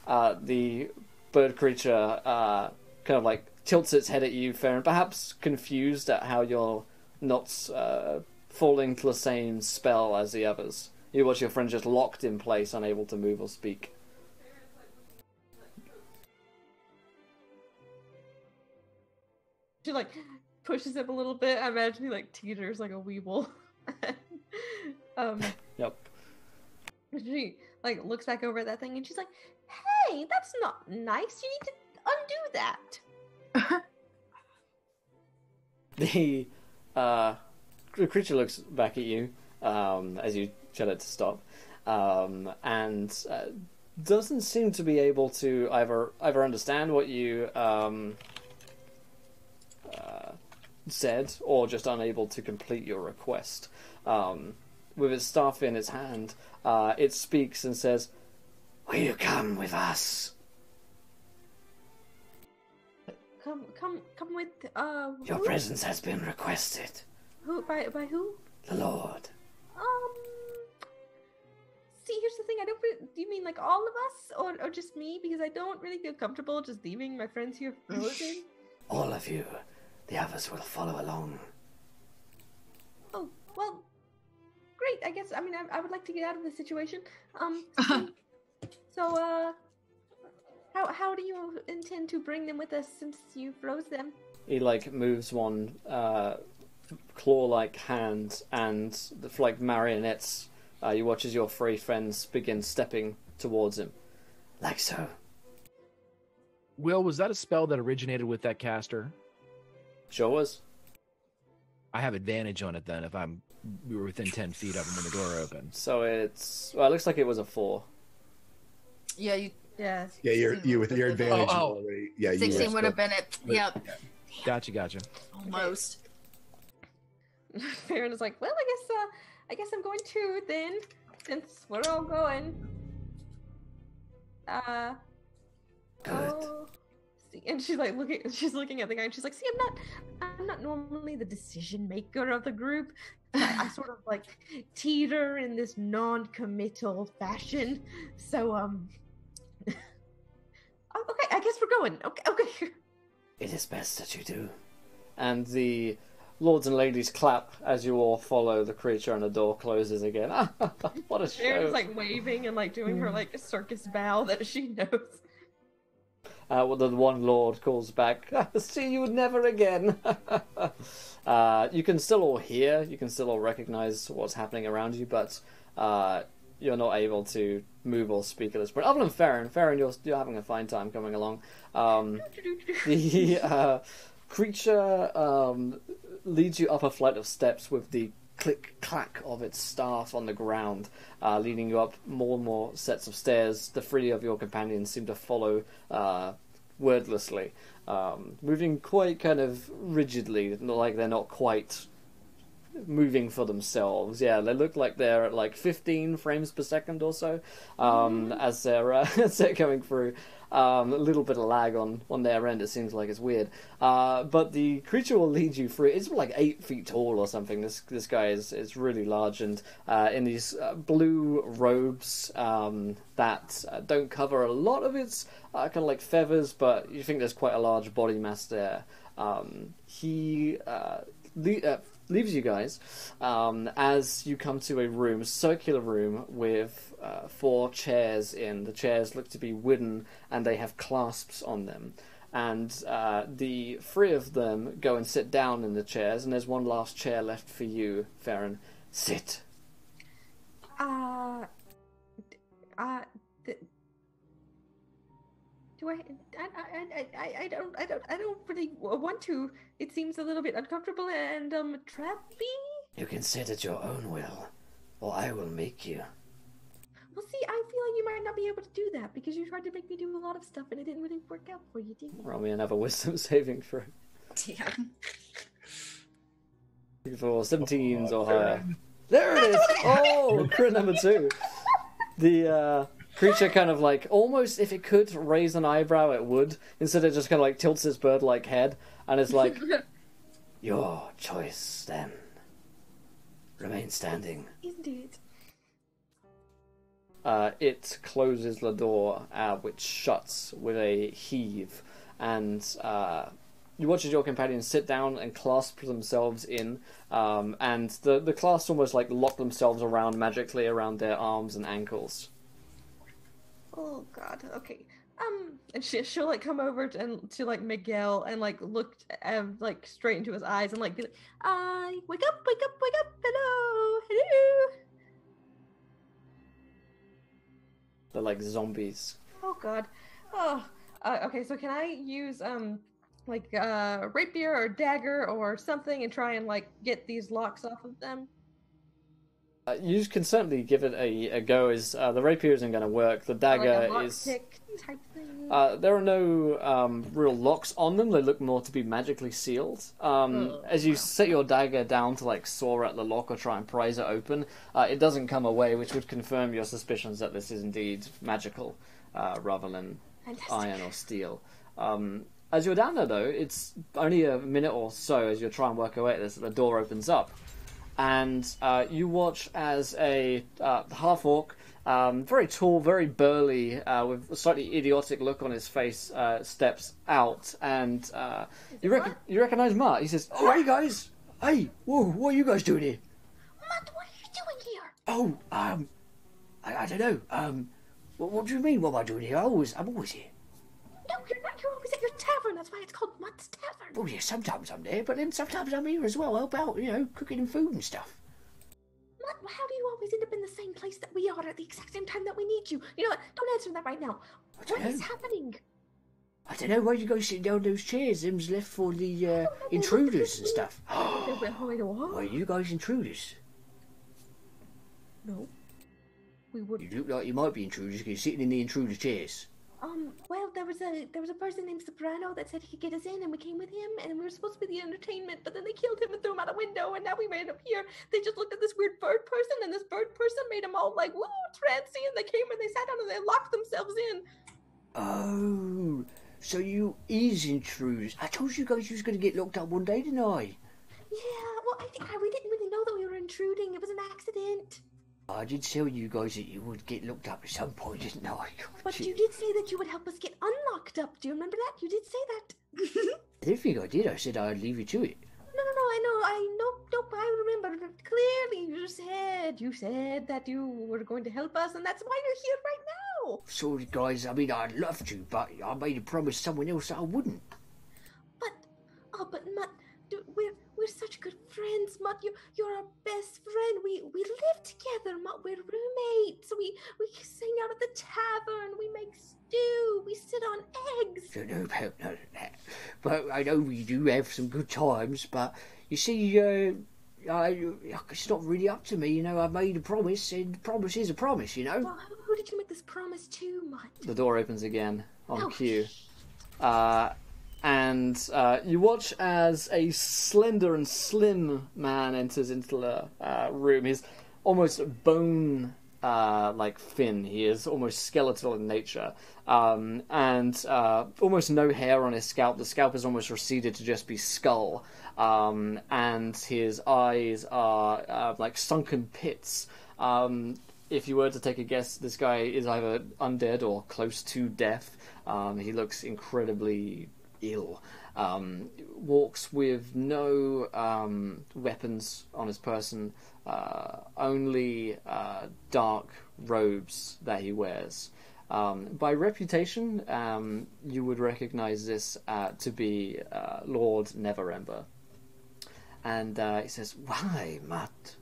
the bird creature kind of like tilts its head at you, Farron, perhaps confused at how you're not falling to the same spell as the others. You watch your friend just locked in place, unable to move or speak. She like pushes him a little bit. I imagine he like teeters like a weeble. Yep. She like looks back over at that thing and she's like, "Hey, that's not nice. You need to undo that." The creature looks back at you as you tell it to stop, and doesn't seem to be able to either understand what you said, or just unable to complete your request. With its staff in its hand, it speaks and says, "Will you come with us? Come with Your who? presence has been requested. Who by who? The Lord." See, here's the thing. Do you mean like all of us, or just me? Because I don't really feel comfortable just leaving my friends here frozen. All of you. The others will follow along. Oh, well, great. I guess, I mean, I would like to get out of this situation. So, how do you intend to bring them with us since you froze them? He, like, moves one claw-like hand, and like marionettes, you watch as your three friends begin stepping towards him. Like so. Will, was that a spell that originated with that caster? Sure was. I have advantage on it then if we were within 10 feet of him when the door opened. So it looks like it was a 4. Yeah, you. Yeah. Yeah, you with your advantage Oh. already. Yeah, you 16 were would have been it. Yep. Gotcha. Almost. Farron is like, well, I guess I'm going to then, since we're all going. Good. Oh, see, and she's looking at the guy, and she's like, see, I'm not normally the decision maker of the group. I sort of like teeter in this non-committal fashion. So, okay, I guess we're going. Okay. It is best that you do. And the lords and ladies clap as you all follow the creature, and the door closes again. What a show! Sharon's like waving and like doing her like circus bow that she knows. Well, the one lord calls back, "See you never again." You can still all hear, you can still all recognize what's happening around you, but you're not able to move or speak at this point. Other than Farron, you're having a fine time coming along. The creature leads you up a flight of steps with the click-clack of its staff on the ground, leading you up more and more sets of stairs. The three of your companions seem to follow wordlessly, moving quite kind of rigidly, like they're not quite moving for themselves. Yeah, they look like they're at like 15 frames per second or so as they're going through. A little bit of lag on their end. It seems like it's weird, but the creature will lead you through. It's like 8 feet tall or something. This guy is really large, and in these blue robes that don't cover a lot of its kind of like feathers, but you think there's quite a large body mass there. He leaves you guys as you come to a room, circular room with 4 chairs in. The chairs look to be wooden and they have clasps on them. And the 3 of them go and sit down in the chairs, and there's one last chair left for you, Farron. Sit. Do I don't really want to. It seems a little bit uncomfortable and trappy. You can sit at your own will, or I will make you. Well, see, I feel like you might not be able to do that because you tried to make me do a lot of stuff and it didn't really work out for you, did you? Roll me another wisdom saving throw. Yeah. For 17s or higher. There it is! Oh, crit number 2. The creature kind of like, almost if it could raise an eyebrow, it would. Instead, it just kind of like tilts its bird-like head and is like, your choice then. Remain standing. Indeed. it closes the door, which shuts with a heave, and you watch as your companions sit down and clasp themselves in, and the clasps almost like lock themselves around magically around their arms and ankles. Oh God. Okay. And she'll like come over to like Miguel and like look like straight into his eyes and like be like, wake up, wake up, wake up, hello, hello. They're like zombies. Oh God. Oh. Okay. So can I use like rapier or dagger or something and try and like get these locks off of them? You can certainly give it a go. As the rapier isn't going to work. The dagger like a is. lockpick type thing. There are no real locks on them. They look more to be magically sealed. As you set your dagger down to like saw at the lock or try and prise it open, it doesn't come away, which would confirm your suspicions that this is indeed magical, rather than iron or steel. As you're down there, though, it's only a minute or so as you're trying to work away at this that the door opens up. And you watch as a half-orc, very tall, very burly, with a slightly idiotic look on his face, steps out. And you recognize Mutt. He says, "Oh, hey, guys! Hey, whoa, what are you guys doing here?" Mutt, what are you doing here? "Oh, I don't know. What do you mean, what am I doing here? I'm always here." No, you're not. You're always at your tavern. That's why it's called Mutt's Tavern. "Oh, yeah, sometimes I'm there, but then sometimes I'm here as well, help out, cooking and food and stuff." Mutt, how do you always end up in the same place that we are at the exact same time that we need you? You know what? Don't answer that right now. What is happening? I don't know, why you guys sitting down those chairs? Them's left for the intruders and stuff. Are you guys intruders? No. We would. You look like you might be intruders because you're sitting in the intruder chairs. Well, there was a person named Soprano that said he could get us in, and we came with him, and we were supposed to be the entertainment, but then they killed him and threw him out a window, and now we ran up here. They just looked at this weird bird person, and this bird person made them all like, woo, trancy, and they came and they sat down and they locked themselves in. Oh, so you is intruders. I told you guys you was going to get locked up one day, didn't I? Yeah, well, I think we didn't really know that we were intruding. It was an accident. I did tell you guys that you would get locked up at some point, didn't I? But you did say that you would help us get unlocked up. Do you remember that? You did say that. I didn't think I did. I said I'd leave you to it. No, I know. Nope, I remember clearly. You said that you were going to help us, and that's why you're here right now. Sorry, guys. I mean, I'd love to, but I made a promise to someone else that I wouldn't. But Mutt, we're such good friends, Mutt. You're our best friend. We live together, Mutt. We're roommates. We sing out at the tavern. We make stew. We sit on eggs. I don't know about none of that, but I know we do have some good times. But you see, it's not really up to me. I made a promise, and a promise is a promise. Well, who did you make this promise to, Mutt? The door opens again on cue. And you watch as a slender and slim man enters into the room. He's almost bone like thin. He is almost skeletal in nature, and almost no hair on his scalp. The scalp is almost receded to just be skull, and his eyes are like sunken pits. If you were to take a guess, this guy is either undead or close to death. He looks incredibly ill. Walks with no weapons on his person, only dark robes that he wears. By reputation, you would recognize this to be Lord Neverember. And he says, "Why, Mutt?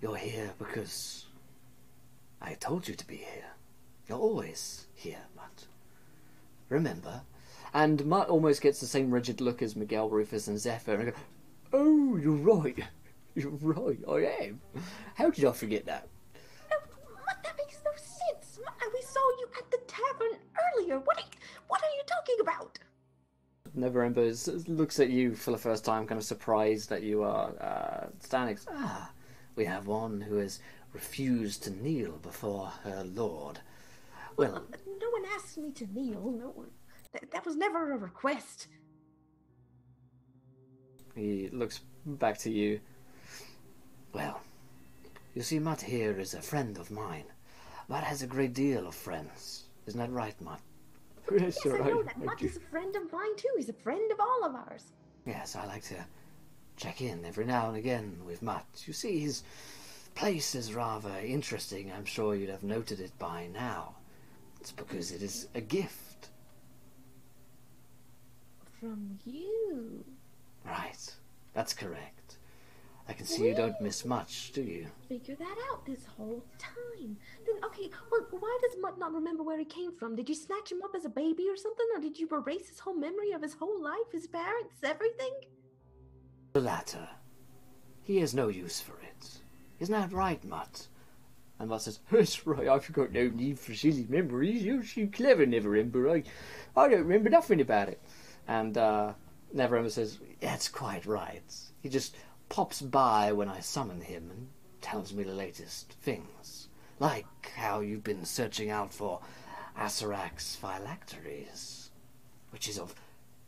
You're here because I told you to be here. You're always here, Mutt. Remember?" And Mutt almost gets the same rigid look as Miguel, Rufus, and Zephyr. And I go, "Oh, you're right. You're right. I am. How did I forget that?" Mutt, that makes no sense. Mutt, we saw you at the tavern earlier. What are you talking about? Neverember looks at you for the first time, kind of surprised that you are standing. We have one who has refused to kneel before her lord. Well, no one asked me to kneel. No one. That was never a request. He looks back to you. Well, you see, Mutt here is a friend of mine. Mutt has a great deal of friends. Isn't that right, Mutt? Yes, I know that. Mutt is a friend of mine too. He's a friend of all of ours. Yes, I like to check in every now and again with Mutt. You see, his place is rather interesting. I'm sure you'd have noted it by now. It's because it is a gift. From you? Right. That's correct. I can see you don't miss much, do you? Figure that out this whole time. Then, okay, well, why does Mutt not remember where he came from? Did you snatch him up as a baby or something? Or did you erase his whole memory of his whole life, his parents, everything? The latter. He has no use for it. Isn't that right, Mutt? And Mutt says, that's right, I've got no need for silly memories. You're so clever, Neverember. I don't remember nothing about it. And Neverember says, that's quite right. He just pops by when I summon him and tells me the latest things. Like how you've been searching out for Asarak's phylacteries, which is of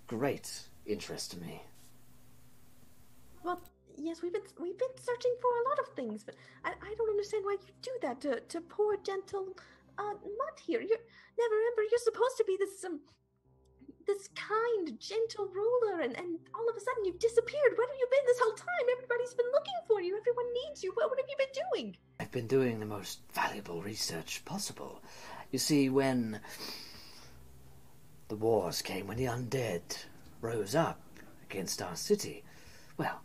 great interest to me. Well, yes, we've been searching for a lot of things, but I don't understand why you do that to poor gentle Mutt here. You're supposed to be this kind, gentle ruler, and all of a sudden you've disappeared. Where have you been this whole time? Everybody's been looking for you. Everyone needs you. What have you been doing? I've been doing the most valuable research possible. You see, when the wars came, when the undead rose up against our city, well,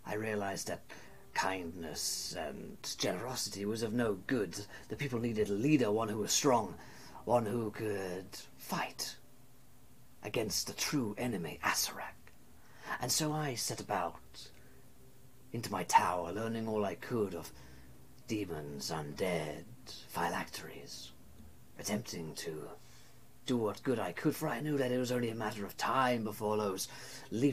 I realized that kindness and generosity was of no good. The people needed a leader, one who was strong, one who could fight against the true enemy, Asarak. And so I set about into my tower, learning all I could of demons, undead, phylacteries, attempting to do what good I could, for I knew that it was only a matter of time before those leap